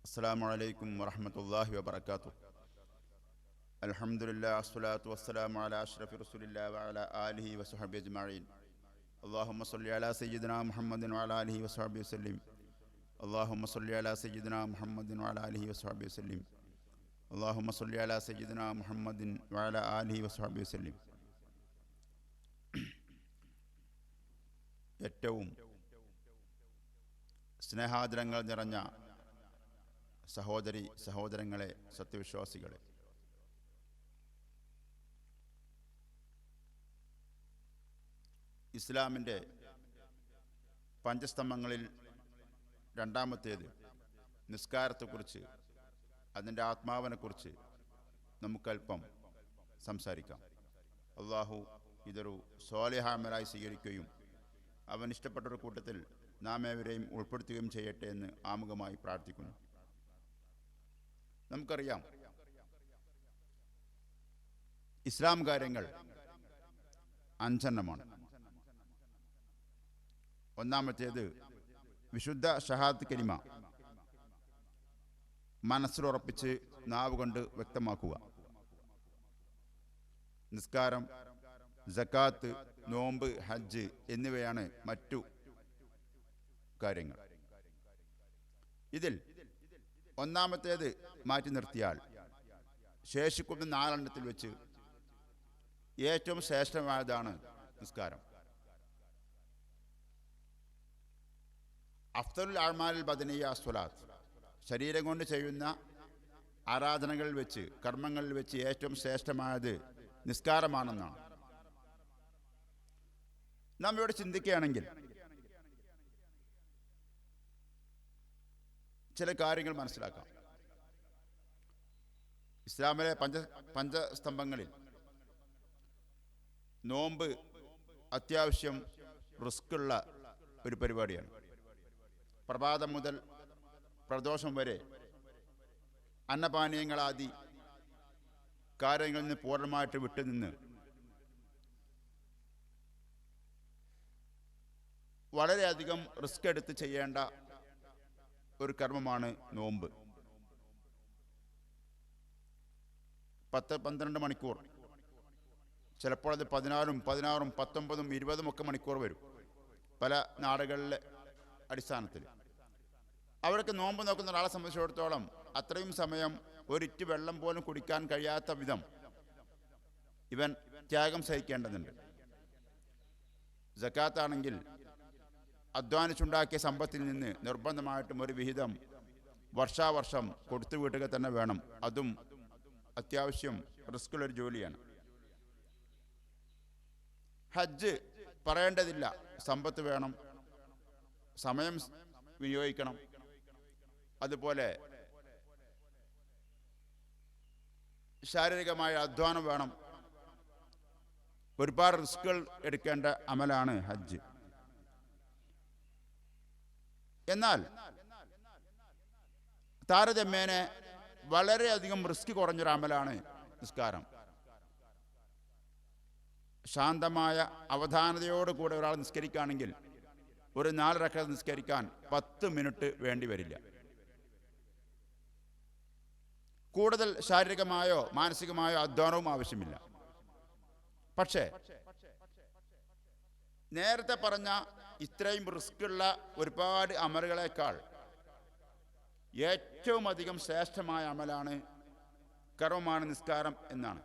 السلام عليكم ورحمة الله وبركاته. الحمد لله والصلاة والسلام على أشرف رسول الله وعلى آله وصحبه أجمعين. اللهم صل على سيدنا محمد وعلى آله وصحبه وسلم. اللهم صل على سيدنا محمد وعلى آله وصحبه وسلم. اللهم صل على سيدنا محمد وعلى آله وصحبه وسلم. ഏറ്റവും സ്നേഹാദരങ്ങൾ നിറഞ്ഞ സഹോദരി സഹോദരങ്ങളെ, സത്യവിശ്വാസികളെ, ഇസ്ലാമിൻ്റെ പഞ്ചസ്തംഭങ്ങളിൽ രണ്ടാമത്തേത് നിസ്കാരത്തെക്കുറിച്ച്, അതിൻ്റെ ആത്മാവിനെക്കുറിച്ച് നമുക്കല്പം സംസാരിക്കാം. അള്ളാഹു ഇതൊരു സ്വാലിഹാമലായി സ്വീകരിക്കുകയും അവൻ ഇഷ്ടപ്പെട്ടൊരു കൂട്ടത്തിൽ നാം ഏവരെയും ഉൾപ്പെടുത്തുകയും ചെയ്യട്ടെ എന്ന് ആമുഖമായി പ്രാർത്ഥിക്കുന്നു. നമുക്കറിയാം, ഇസ്ലാം കാര്യങ്ങൾ അഞ്ചെണ്ണമാണ്. ഒന്നാമത്തേത് വിശുദ്ധ ഷഹാദത്ത് കലിമ മനസ്സിലുറപ്പിച്ച് നാവ് കൊണ്ട് വ്യക്തമാക്കുക. നിസ്കാരം, സക്കാത്ത്, നോമ്പ്, ഹജ്ജ് എന്നിവയാണ് മറ്റു കാര്യങ്ങൾ. ഇതിൽ ഒന്നാമത്തേത് മാറ്റി നിർത്തിയാൽ ശേഷിക്കുന്ന നാലെണ്ണത്തിൽ വെച്ച് ഏറ്റവും ശ്രേഷ്ഠമായതാണ് നിസ്കാരം. അഫ്ദലുൽ അഅ്മാലിൽ ബദനിയ്യ സ്വലാത്ത്, ശരീരം കൊണ്ട് ചെയ്യുന്ന ആരാധനകളിൽ വെച്ച്, കർമ്മങ്ങളിൽ വെച്ച് ഏറ്റവും ശ്രേഷ്ഠമായത് നിസ്കാരമാണെന്നാണ്. നാം ഇവിടെ ചിന്തിക്കുകയാണെങ്കിൽ ചില കാര്യങ്ങൾ മനസ്സിലാക്കാം. ഇസ്ലാമിലെ പഞ്ചസ്തംഭങ്ങളിൽ നോമ്പ് അത്യാവശ്യം റിസ്ക്കുള്ള ഒരു പരിപാടിയാണ്. പ്രഭാതം മുതൽ പ്രദോഷം വരെ അന്നപാനീയങ്ങളാദി കാര്യങ്ങളിൽ നിന്ന് പൂർണ്ണമായിട്ട് വിട്ടുനിന്ന് വളരെയധികം റിസ്ക് എടുത്ത് ചെയ്യേണ്ട ഒരു കർമ്മമാണ് നോമ്പ്. 10-12 മണിക്കൂർ, ചിലപ്പോൾ അത് 16, 19, 20 ഒക്കെ മണിക്കൂർ വരും പല നാടുകളിലെ അടിസ്ഥാനത്തിൽ. അവർക്ക് നോമ്പ് നോക്കുന്ന ഒരാളെ സംബന്ധിച്ചിടത്തോളം അത്രയും സമയം ഒരിറ്റ് വെള്ളം പോലും കുടിക്കാൻ കഴിയാത്ത വിധം ഇവൻ ത്യാഗം സഹിക്കേണ്ടതുണ്ട്. സക്കാത്താണെങ്കിൽ അധ്വാനിച്ചുണ്ടാക്കിയ സമ്പത്തിൽ നിന്ന് നിർബന്ധമായിട്ടും ഒരു വിഹിതം വർഷാവർഷം കൊടുത്തു വീട്ടുക തന്നെ വേണം. അതും അത്യാവശ്യം റിസ്ക്കുള്ളൊരു ജോലിയാണ്. ഹജ്ജ് പറയേണ്ടതില്ല, സമ്പത്ത് വേണം, സമയം വിനിയോഗിക്കണം, അതുപോലെ ശാരീരികമായ അധ്വാനം വേണം. ഒരുപാട് റിസ്കുകൾ എടുക്കേണ്ട അമലാണ് ഹജ്ജ്. എന്നാൽ താരതമ്യേനെ വളരെയധികം റിസ്ക് കുറഞ്ഞൊരു അമലാണ് നിസ്കാരം. ശാന്തമായ അവധാനതയോടുകൂടെ ഒരാൾ നിസ്കരിക്കുകയാണെങ്കിൽ ഒരു 4 റക്അത്ത് നിസ്കരിക്കാൻ 10 മിനിറ്റ് വേണ്ടി വരില്ല. കൂടുതൽ ശാരീരികമായോ മാനസികമായോ അധ്വാനവും ആവശ്യമില്ല. പക്ഷേ നേരത്തെ പറഞ്ഞ ഇത്രയും റിസ്ക്കുള്ള ഒരുപാട് അമലുകളേക്കാൾ ഏറ്റവും അധികം ശ്രേഷ്ഠമായ അമലാണ്, കർമ്മമാണ് നിസ്കാരം എന്നാണ്.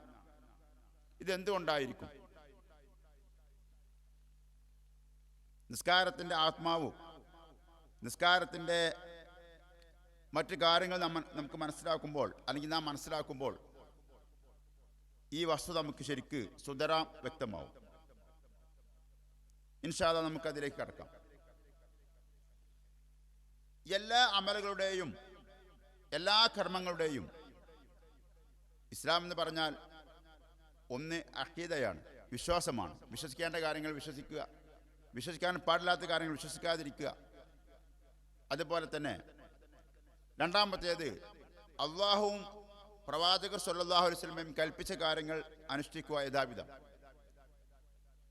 ഇതെന്തുകൊണ്ടായിരിക്കും? നിസ്കാരത്തിൻ്റെ ആത്മാവും നിസ്കാരത്തിൻ്റെ മറ്റു കാര്യങ്ങൾ നമുക്ക് മനസ്സിലാക്കുമ്പോൾ, അല്ലെങ്കിൽ നാം മനസ്സിലാക്കുമ്പോൾ ഈ വസ്തുത നമുക്ക് ശരിക്ക് സുതരാം വ്യക്തമാവും. ഇൻഷാ അല്ലാഹ് നമുക്കതിലേക്ക് കടക്കാം. എല്ലാ അമലുകളുടെയും എല്ലാ കർമ്മങ്ങളുടെയും ഇസ്ലാം എന്ന് പറഞ്ഞാൽ ഒന്ന് അഖീദയാണ്, വിശ്വാസമാണ്. വിശ്വസിക്കേണ്ട കാര്യങ്ങൾ വിശ്വസിക്കുക, വിശ്വസിക്കാൻ പാടില്ലാത്ത കാര്യങ്ങൾ വിശ്വസിക്കാതിരിക്കുക. അതുപോലെ തന്നെ രണ്ടാമത്തേത് അള്ളാഹുവും പ്രവാചകർ സ്വല്ലല്ലാഹു അലൈഹി വസല്ലമയും കൽപ്പിച്ച കാര്യങ്ങൾ അനുഷ്ഠിക്കുക യഥാവിധം.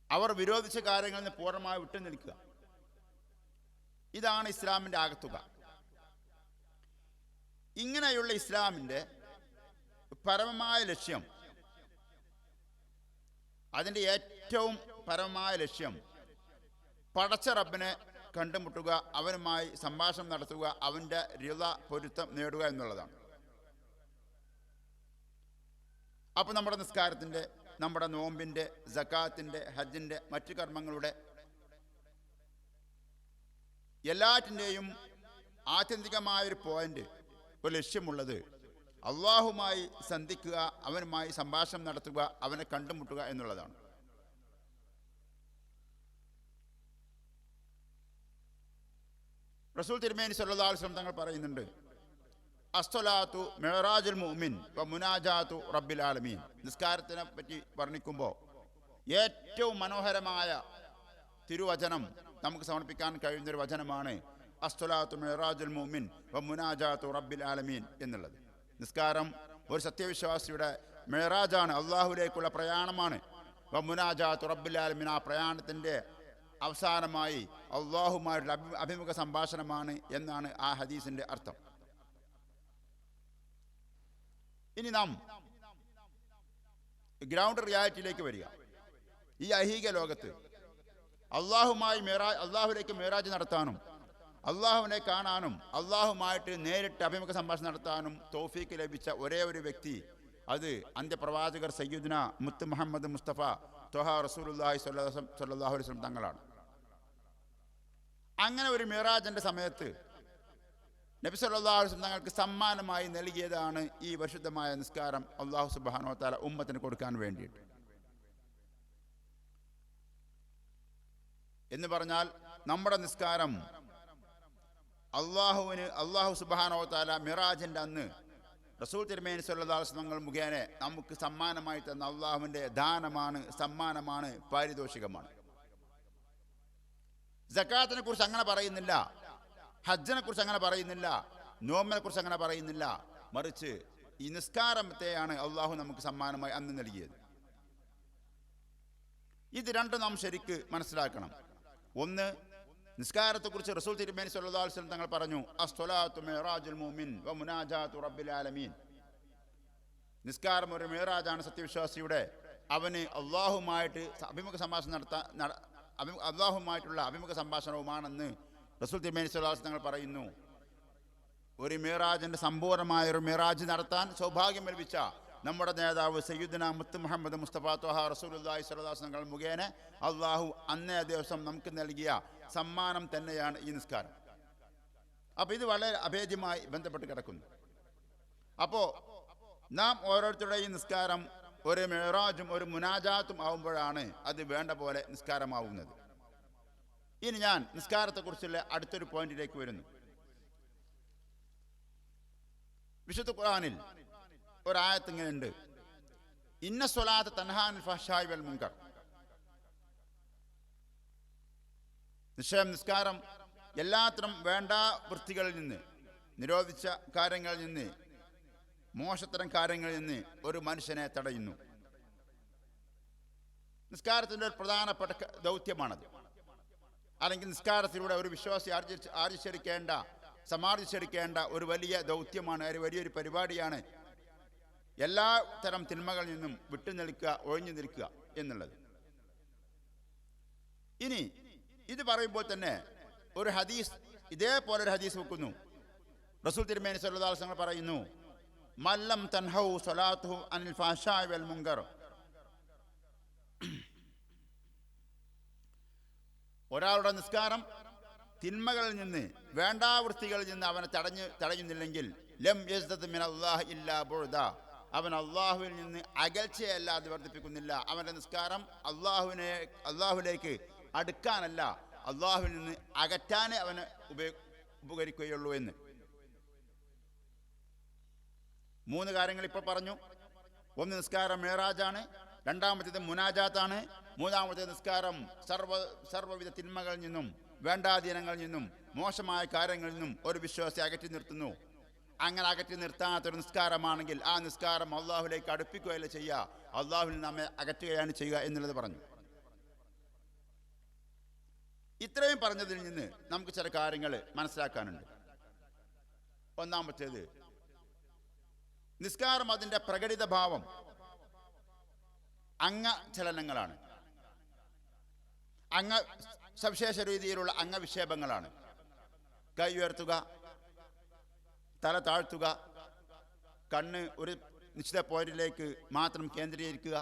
അവർ വിരോധിച്ച കാര്യങ്ങളിൽ നിന്ന് പൂർണ്ണമായി വിട്ടു നിൽക്കുക. ഇതാണ് ഇസ്ലാമിൻ്റെ ആകത്തുക. ഇങ്ങനെയുള്ള ഇസ്ലാമിൻ്റെ പരമമായ ലക്ഷ്യം, അതിൻ്റെ ഏറ്റവും പരമമായ ലക്ഷ്യം പടച്ച റബ്ബിനെ കണ്ടുമുട്ടുക, അവനുമായി സംഭാഷണം നടത്തുക, അവൻ്റെ റിള പൊരുത്തം നേടുക എന്നുള്ളതാണ്. അപ്പോൾ നമ്മുടെ നിസ്കാരത്തിൻ്റെ, നമ്മുടെ നോമ്പിൻ്റെ, സക്കാത്തിൻ്റെ, ഹജ്ജിൻ്റെ, മറ്റു കർമ്മങ്ങളുടെ എല്ലാറ്റിൻ്റെയും ആത്യന്തികമായൊരു പോയിന്റ്, ഒരു ലക്ഷ്യമുള്ളത് അള്ളാഹുമായി സന്ധിക്കുക, അവനുമായി സംഭാഷണം നടത്തുക, അവനെ കണ്ടുമുട്ടുക എന്നുള്ളതാണ്. റസൂൽ തിരുമേനി സല്ലല്ലാഹു അലൈഹി വസല്ലം തങ്ങൾ പറയുന്നുണ്ട്, അസ്സലാത്തു മിഅ്റാജുൽ മുഅ്മിൻ വ മുനാജാത്തു റബ്ബിൽ ആലമീൻ. നിസ്കാരത്തിനെ പറ്റി വർണ്ണിക്കുമ്പോൾ ഏറ്റവും മനോഹരമായ തിരുവചനം നമുക്ക് സമർപ്പിക്കാൻ കഴിയുന്നൊരു വചനമാണ് അസ്സലാത്തു മിഅ്റാജുൽ മുഅ്മിൻ വ മുനാജാത്തു റബ്ബിൽ ആലമീൻ എന്നുള്ളത്. നിസ്കാരം ഒരു സത്യവിശ്വാസിയുടെ മിഅ്റാജാണ്, അള്ളാഹുവിലേക്കുള്ള പ്രയാണമാണ്. വ മുനാജാത്തു റബ്ബിൽ ആലമീൻ, ആ പ്രയാണത്തിൻ്റെ അവസാനമായി അള്ളാഹുമായിട്ടുള്ള അഭിമുഖ സംഭാഷണമാണ് എന്നാണ് ആ ഹദീസിൻ്റെ അർത്ഥം. ഇനി നാം ഗ്രൗണ്ട് റിയാലിറ്റിയിലേക്ക് വരിക. ഈ ഐഹിക ലോകത്ത് അള്ളാഹുലേക്ക് മേറാജ് നടത്താനും അള്ളാഹുവിനെ കാണാനും അള്ളാഹുമായിട്ട് നേരിട്ട് അഭിമുഖ സംഭാഷണം നടത്താനും തൗഫീക്ക് ലഭിച്ച ഒരേ ഒരു വ്യക്തി, അത് അന്ത്യപ്രവാചകർ സയ്യിദുന മുത്ത് മുഹമ്മദ് മുസ്തഫ ത്വഹ റസൂലുള്ളാഹി സ്വല്ലല്ലാഹു അലൈഹി വസല്ലം തങ്ങളാണ്. അങ്ങനെ ഒരു മിറാജിൻ്റെ സമയത്ത് നബി സല്ലല്ലാഹു അലൈഹി വസല്ലം തങ്ങൾക്ക് സമ്മാനമായി നൽകിയതാണ് ഈ പരിശുദ്ധമായ നിസ്കാരം അല്ലാഹു സുബ്ഹാനഹു വ തആല ഉമ്മത്തിന് കൊടുക്കാൻ വേണ്ടിയിട്ട്. എന്ന് പറഞ്ഞാൽ നമ്മുടെ നിസ്കാരം അല്ലാഹു സുബ്ഹാനഹു വ തആല മിറാജിൻ്റെ അന്ന് റസൂൽ തിരുമേനി സല്ലല്ലാഹു അലൈഹി വസല്ലം തങ്ങൾ മുഖേന നമുക്ക് സമ്മാനമായി തന്ന അള്ളാഹുവിൻ്റെ ദാനമാണ്, സമ്മാനമാണ്, പാരിതോഷികമാണ്. സക്കാത്തിനെ കുറിച്ച് അങ്ങനെ പറയുന്നില്ല, ഹജ്ജിനെ കുറിച്ച് അങ്ങനെ പറയുന്നില്ല, നോമ്പിനെ കുറിച്ച് അങ്ങനെ പറയുന്നില്ല. മറിച്ച് ഈ നിസ്കാരത്തെയാണ് അള്ളാഹു നമുക്ക് സമ്മാനമായി അന്ന് നൽകിയത്. ഇത് രണ്ടും നാം ശരിക്ക് മനസ്സിലാക്കണം. ഒന്ന്, നിസ്കാരത്തെക്കുറിച്ച് റസൂൽ തിരുമേനി സല്ലല്ലാഹു അലൈഹി വസല്ലം തങ്ങൾ പറഞ്ഞു, അസ്സലാത്തു മിഅ്റാജുൽ മുഅ്മിൻ വ മുനാജാത്തു റബ്ബിൽ ആലമീൻ. നിസ്കാരം ഒരു മിഅ്റാജാണ് സത്യവിശ്വാസിയുടെ. അവന് അള്ളാഹുമായിട്ട് അള്ളാഹുമായിട്ടുള്ള അഭിമുഖ സംഭാഷണവുമാണെന്ന് റസൂൽ തിരുമേനി സല്ലല്ലാഹു അലൈഹി വസല്ലം തങ്ങൾ പറയുന്നു. ഒരു മിഅ്റാജിൻ്റെ സമ്പൂർണ്ണമായ ഒരു മിഅ്റാജ് നടത്താൻ സൗഭാഗ്യം ലഭിച്ച നമ്മുടെ നേതാവ് സയ്യിദുന മുത്ത് മുഹമ്മദ് മുസ്തഫ ത്വഹ റസൂലുള്ളാഹി സ്വല്ലല്ലാഹു അലൈഹി വസല്ലം മുഖേന അള്ളാഹു അന്നേ ദിവസം നമുക്ക് നൽകിയ സമ്മാനം തന്നെയാണ് ഈ നിസ്കാരം. അപ്പോൾ ഇത് വളരെ അഭേദ്യമായി ബന്ധപ്പെട്ട് കിടക്കുന്നു. അപ്പോൾ നാം ഓരോരുത്തരുടെയും നിസ്കാരം ഒരു മിഅ്റാജും ഒരു മുനാജാത്തും ആവുമ്പോഴാണ് അത് വേണ്ട പോലെ നിസ്കാരമാവുന്നത്. ഇനി ഞാൻ നിസ്കാരത്തെക്കുറിച്ചുള്ള അടുത്തൊരു പോയിന്റിലേക്ക് വരുന്നു. വിശുദ്ധ ഖുർആനിൽ ഒരായത്ത് ഇങ്ങനെയുണ്ട്, ഇന്ന സ്വലാത്ത തൻഹാ അനിൽ ഫഹ്ശാഇ വൽ മുൻകർ. നിശ്ചയം നിസ്കാരം എല്ലാത്തരം വേണ്ട വൃത്തികളിൽ നിന്ന്, നിരോധിച്ച കാര്യങ്ങളിൽ നിന്ന്, മോശത്തരം കാര്യങ്ങളിൽ നിന്ന് ഒരു മനുഷ്യനെ തടയുന്നു. നിസ്കാരത്തിൻ്റെ ഒരു പ്രധാനപ്പെട്ട ദൗത്യമാണത്. അല്ലെങ്കിൽ നിസ്കാരത്തിലൂടെ ഒരു വിശ്വാസി സമാർജിച്ചെടുക്കേണ്ട ഒരു വലിയ ദൗത്യമാണ്, ഒരു വലിയൊരു പരിപാടിയാണ് എല്ലാ തരം തിന്മകളിൽ നിന്നും വിട്ടുനിൽക്കുക, ഒഴിഞ്ഞു നിൽക്കുക എന്നുള്ളത്. ഇനി ഇത് പറയുമ്പോൾ തന്നെ ഒരു ഹദീസ്, ഇതേപോലെ ഒരു ഹദീസ് വെക്കുന്നു. റസൂൽ തിരുമേനി സല്ലല്ലാഹു അലൈഹി വസല്ലം പറയുന്നു, മല്ലം തൻഹൗ സ്വലാത്തുഹു അനിൽ ഫഹ്ശാഇ വൽ മുൻകർ. ഒരാളുടെ നിസ്കാരം തിന്മകളിൽ നിന്ന്, വേണ്ടാവൃത്തികളിൽ നിന്ന് അവനെ തടയുന്നില്ലെങ്കിൽ ലം യസ്ദദ് മിനല്ലാഹി ഇല്ലാ ബുഅദ, അവൻ അള്ളാഹുവിൽ നിന്ന് അകൽച്ചയല്ലാതെ വർദ്ധിപ്പിക്കുന്നില്ല. അവൻ്റെ നിസ്കാരം അള്ളാഹുലേക്ക് അടുക്കാനല്ല, അള്ളാഹുവിൽ നിന്ന് അകറ്റാനേ അവന് ഉപകരിക്കുകയുള്ളൂ എന്ന്. 3 കാര്യങ്ങൾ ഇപ്പോൾ പറഞ്ഞു. ഒന്ന്, നിസ്കാരം മിഅ്റാജാണ്. രണ്ടാമത്തേത് മുനാജാത്താണ്. മൂന്നാമത്തെ നിസ്കാരം സർവ്വവിധ തിന്മകളിൽ നിന്നും, വേണ്ടാധീനങ്ങളിൽ നിന്നും, മോശമായ കാര്യങ്ങളിൽ നിന്നും ഒരു വിശ്വാസി അകറ്റി നിർത്തുന്നു. അങ്ങനെ അകറ്റി നിർത്താത്തൊരു നിസ്കാരമാണെങ്കിൽ ആ നിസ്കാരം അള്ളാഹുലേക്ക് അടുപ്പിക്കുകയല്ല ചെയ്യുക, അള്ളാഹുവിൽ നമ്മെ അകറ്റുകയാണ് ചെയ്യുക എന്നുള്ളത് പറഞ്ഞു. ഇത്രയും പറഞ്ഞതിൽ നിന്ന് നമുക്ക് ചില കാര്യങ്ങൾ മനസ്സിലാക്കാനുണ്ട്. ഒന്നാമത്തേത്, നിസ്കാരം അതിൻ്റെ പ്രകടിത ഭാവം അംഗചലനങ്ങളാണ്, സവിശേഷ രീതിയിലുള്ള അംഗവിക്ഷേപങ്ങളാണ്. കൈ ഉയർത്തുക, തല താഴ്ത്തുക, കണ്ണ് ഒരു നിശ്ചിത പോയിന്റിലേക്ക് മാത്രം കേന്ദ്രീകരിക്കുക,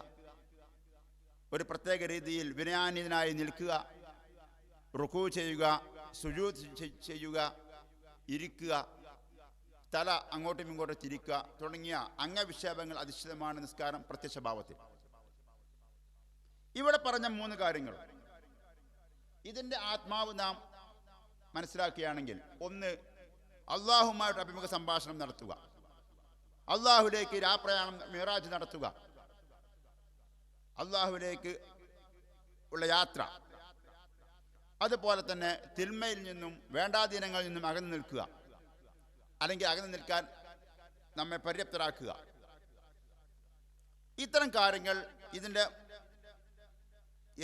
ഒരു പ്രത്യേക രീതിയിൽ വിനയാന്വിതനായി നിൽക്കുക, റുക്കൂ ചെയ്യുക, സുജൂദ് ചെയ്യുക, ഇരിക്കുക, തല അങ്ങോട്ടും ഇങ്ങോട്ടും തിരിക്കുക തുടങ്ങിയ അംഗവിക്ഷേപങ്ങൾ അധിഷ്ഠിതമാണ് നിസ്കാരം പ്രത്യക്ഷഭാവത്തിൽ. ഇവിടെ പറഞ്ഞ 3 കാര്യങ്ങൾ ഇതിൻ്റെ ആത്മാവ് നാം മനസ്സിലാക്കുകയാണെങ്കിൽ, ഒന്ന്, അള്ളാഹുമായിട്ട് അഭിമുഖ സംഭാഷണം നടത്തുക, അള്ളാഹുലേക്ക് രാപ്രയാണം മിറാജ് നടത്തുക, അള്ളാഹുലേക്ക് ഉള്ള യാത്ര, അതുപോലെ തന്നെ തിന്മയിൽ നിന്നും വേണ്ടാധീനങ്ങളിൽ നിന്നും അകന്നു നിൽക്കുക, അല്ലെങ്കിൽ അകന്നു നിൽക്കാൻ നമ്മെ പര്യാപ്തരാക്കുക. ഇത്തരം കാര്യങ്ങൾ, ഇതിൻ്റെ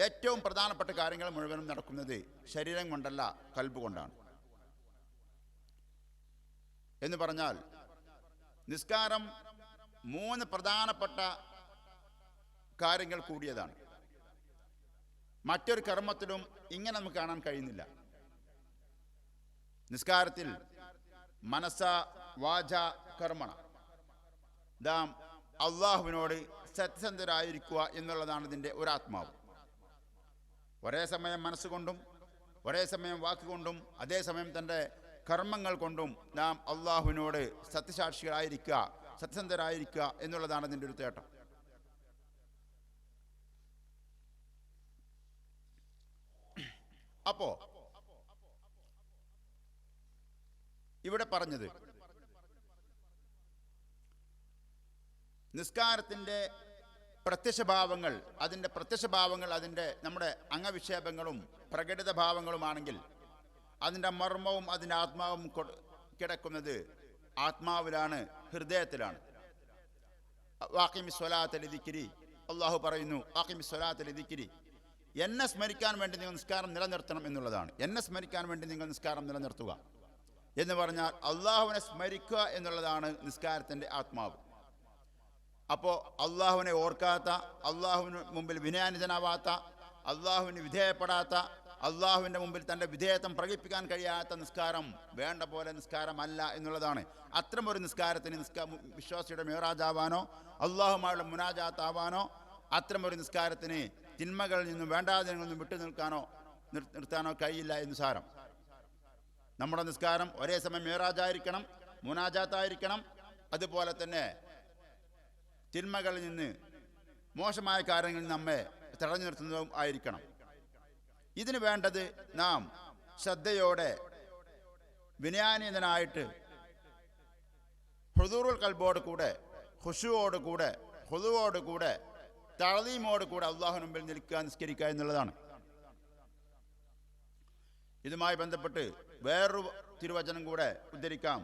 ഏറ്റവും പ്രധാനപ്പെട്ട കാര്യങ്ങൾ മുഴുവനും നടക്കുന്നത് ശരീരം കൊണ്ടല്ല, കൽബ് കൊണ്ടാണ്. എന്ന് പറഞ്ഞാൽ നിസ്കാരം 3 പ്രധാനപ്പെട്ട കാര്യങ്ങൾ കൂടിയതാണ്. മറ്റൊരു കർമ്മത്തിലും ഇങ്ങനെ നമുക്ക് കാണാൻ കഴിയുന്നില്ല. നിസ്കാരത്തിൽ മനസ്സ വാച കർമ്മണ നാം അള്ളാഹുവിനോട് സത്യസന്ധരായിരിക്കുക എന്നുള്ളതാണ് ഇതിൻ്റെ ഒരാത്മാവ്. ഒരേ സമയം മനസ്സുകൊണ്ടും ഒരേ സമയം വാക്കുകൊണ്ടും അതേസമയം തൻ്റെ കർമ്മങ്ങൾ കൊണ്ടും നാം അള്ളാഹുവിനോട് സത്യസാക്ഷികളായിരിക്കുക, സത്യസന്ധരായിരിക്കുക എന്നുള്ളതാണ് ഇതിൻ്റെ ഒരു തേട്ടം. അപ്പോ ഇവിടെ പറഞ്ഞത് നിസ്കാരത്തിൻ്റെ പ്രത്യക്ഷഭാവങ്ങൾ, അതിൻ്റെ നമ്മുടെ അംഗവിക്ഷേപങ്ങളും പ്രകടിത ഭാവങ്ങളുമാണെങ്കിൽ അതിൻ്റെ മർമ്മവും അതിൻ്റെ ആത്മാവും കിടക്കുന്നത് ആത്മാവിലാണ്, ഹൃദയത്തിലാണ്. വാഖിമി സ്വലാത്ത ലിദിക്രി, അള്ളാഹു പറയുന്നു, വാഖിമി സ്വലാത്ത ലിദിക്രി, എന്നെ സ്മരിക്കാൻ വേണ്ടി നിങ്ങൾ നിസ്കാരം നിലനിർത്തണം എന്നുള്ളതാണ്. എന്നെ സ്മരിക്കാൻ വേണ്ടി നിങ്ങൾ നിസ്കാരം നിലനിർത്തുക എന്ന് പറഞ്ഞാൽ അള്ളാഹുവിനെ സ്മരിക്കുക എന്നുള്ളതാണ് നിസ്കാരത്തിൻ്റെ ആത്മാവ്. അപ്പോൾ അള്ളാഹുവിനെ ഓർക്കാത്ത, അള്ളാഹുവിന് മുമ്പിൽ വിനയാനിതനാവാത്ത, അള്ളാഹുവിന് വിധേയപ്പെടാത്ത, അള്ളാഹുവിൻ്റെ മുമ്പിൽ തൻ്റെ വിധേയത്വം പ്രകടിപ്പിക്കാൻ കഴിയാത്ത നിസ്കാരം വേണ്ട പോലെ നിസ്കാരമല്ല എന്നുള്ളതാണ്. അത്തരമൊരു നിസ്കാരത്തിന് വിശ്വാസിയുടെ മിറാജാവാനോ അള്ളാഹുമായുള്ള മുനാജാത്താവാനോ, അത്തരമൊരു നിസ്കാരത്തിന് തിന്മകളിൽ നിന്നും വേണ്ടാതിനങ്ങളിൽ നിന്നും വിട്ടു നിർത്താനോ കഴിയില്ല എന്ന് സാരം. നമ്മുടെ നിസ്കാരം ഒരേ സമയം മിറാജായിരിക്കണം, മുനാജാത്തായിരിക്കണം, അതുപോലെ തന്നെ തിന്മകളിൽ നിന്ന്, മോശമായ കാര്യങ്ങളിൽ നമ്മെ തടഞ്ഞു നിർത്തുന്നതും ആയിരിക്കണം. ഇതിന് വേണ്ടത് നാം ശ്രദ്ധയോടെ വിനയാനീതനായിട്ട് ഹുദൂറുൽ ഖൽബോട് കൂടെ, ഖുശൂഓട് കൂടെ, ഖുദൂഓട് കൂടെ, തഅ്ലീമോട് കൂടെ അള്ളാഹുവിന് മുമ്പിൽ നിൽക്കുക, നിസ്കരിക്കുക എന്നുള്ളതാണ്. ഇതുമായി ബന്ധപ്പെട്ട് വേറൊരു തിരുവചനം കൂടെ ഉദ്ധരിക്കാം.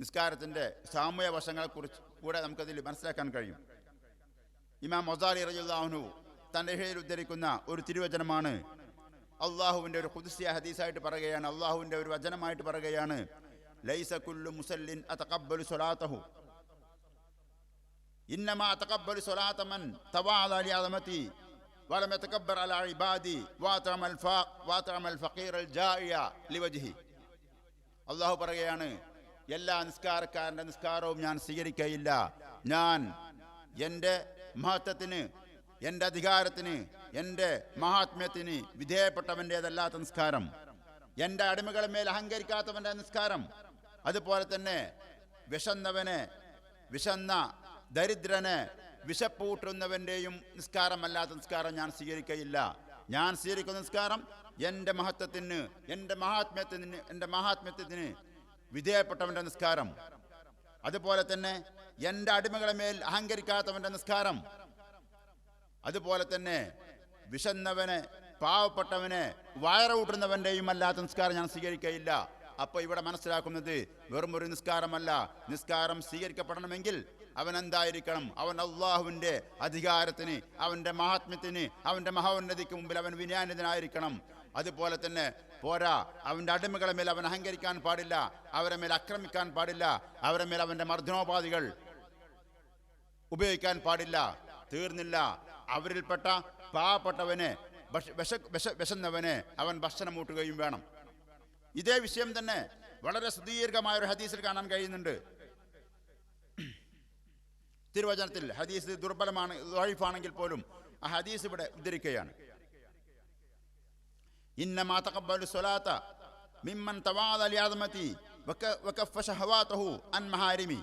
നിസ്കാരത്തിൻ്റെ സാമൂഹ്യ വശങ്ങളെക്കുറിച്ച് കൂടെ നമുക്കതിൽ മനസ്സിലാക്കാൻ കഴിയും. ഇമാം ഗസാലി റളിയല്ലാഹു അൻഹു തൻ്റെ ഇഹയിൽ ഉദ്ധരിക്കുന്ന ഒരു തിരുവചനമാണ്. അള്ളാഹുവിൻ്റെ ഒരു ഖുദ്സിയ ഹദീസായിട്ട് പറയുകയാണ്, അള്ളാഹുവിൻ്റെ ഒരു വചനമായിട്ട് പറയുകയാണ്, ലൈസ കുല്ലു മുസല്ലിൻ അതഖബ്ബലു സ്വലാതഹു ഇന്നമാ അതഖബ്ബലു സ്വലാത മൻ തവാഅദ ലിഅദമതി വലം യതകബ്ബർ അലാ ഇബാദി വഅതഅമൽ ഫഖീറൽ ജാഇയ ലിവജ്ഹി. അള്ളാഹു പറയുകയാണ്, എല്ലാ നിസ്കാരക്കാരൻ്റെ നിസ്കാരവും ഞാൻ സ്വീകരിക്കുകയില്ല. ഞാൻ എൻ്റെ മഹത്വത്തിന്, എൻ്റെ അധികാരത്തിന്, എൻ്റെ മഹാത്മ്യത്തിന് വിധേയപ്പെട്ടവൻ്റേതല്ലാത്ത നിസ്കാരം, എൻ്റെ അടിമകളെ മേൽ അഹങ്കരിക്കാത്തവൻ്റെ നിസ്കാരം, അതുപോലെ തന്നെ വിശന്ന ദരിദ്രനെ വിശപ്പൂട്ടുന്നവൻ്റെയും നിസ്കാരമല്ലാത്ത നിസ്കാരം ഞാൻ സ്വീകരിക്കുകയില്ല. ഞാൻ സ്വീകരിക്കുന്ന നിസ്കാരം എൻ്റെ മഹത്വത്തിന്, എൻ്റെ മഹാത്മ്യത്തിന് വിധേയപ്പെട്ടവൻ്റെ നിസ്കാരം, അതുപോലെ തന്നെ എൻ്റെ അടിമകളെ മേൽ അഹങ്കരിക്കാത്തവൻ്റെ നിസ്കാരം, അതുപോലെ തന്നെ വിശന്നവനെ, പാവപ്പെട്ടവനെ, വയറൂട്ടുന്നവൻ്റെയും അല്ലാത്ത നിസ്കാരം ഞാൻ സ്വീകരിക്കുകയില്ല. അപ്പോൾ ഇവിടെ മനസ്സിലാക്കുന്നത് വെറും ഒരു നിസ്കാരമല്ല. നിസ്കാരം സ്വീകരിക്കപ്പെടണമെങ്കിൽ അവൻ എന്തായിരിക്കണം? അവൻ അള്ളാഹുവിൻ്റെ അധികാരത്തിന്, അവൻ്റെ മഹാത്മ്യത്തിന്, അവൻ്റെ മഹോന്നതിക്ക് മുമ്പിൽ അവൻ വിനയാനിതനായിരിക്കണം. അതുപോലെ തന്നെ പോരാ, അവൻ്റെ അടിമകളെ മേൽ അവൻ അഹങ്കരിക്കാൻ പാടില്ല, അവരെ മേൽ ആക്രമിക്കാൻ പാടില്ല, അവരെ മേൽ അവൻ്റെ മർദ്ദനോപാധികൾ ഉപയോഗിക്കാൻ പാടില്ല. തീർന്നില്ല, അവരിൽപ്പെട്ട പാവപ്പെട്ടവനെ വിശന്നവനെ അവൻ ഭക്ഷണം ഊട്ടുകയും വേണം. ഇതേ വിഷയം തന്നെ വളരെ സുദീർഘമായ ഒരു ഹദീസിൽ കാണാൻ കഴിയുന്നുണ്ട്. തിരുവചനത്തിൽ ഹദീസ് ദുർബലമാണ്, ദഈഫാണെങ്കിൽ പോലും ആ ഹദീസ് ഇവിടെ ഉദ്ധരിക്കുകയാണ്. ഇന്നമാ തഖബ്ബലു സ്വലാത്ത മിമ്മൻ തവാദ ലിഅദമതി വകഫ ശഹവാതഹു അൻ മഹാരിമി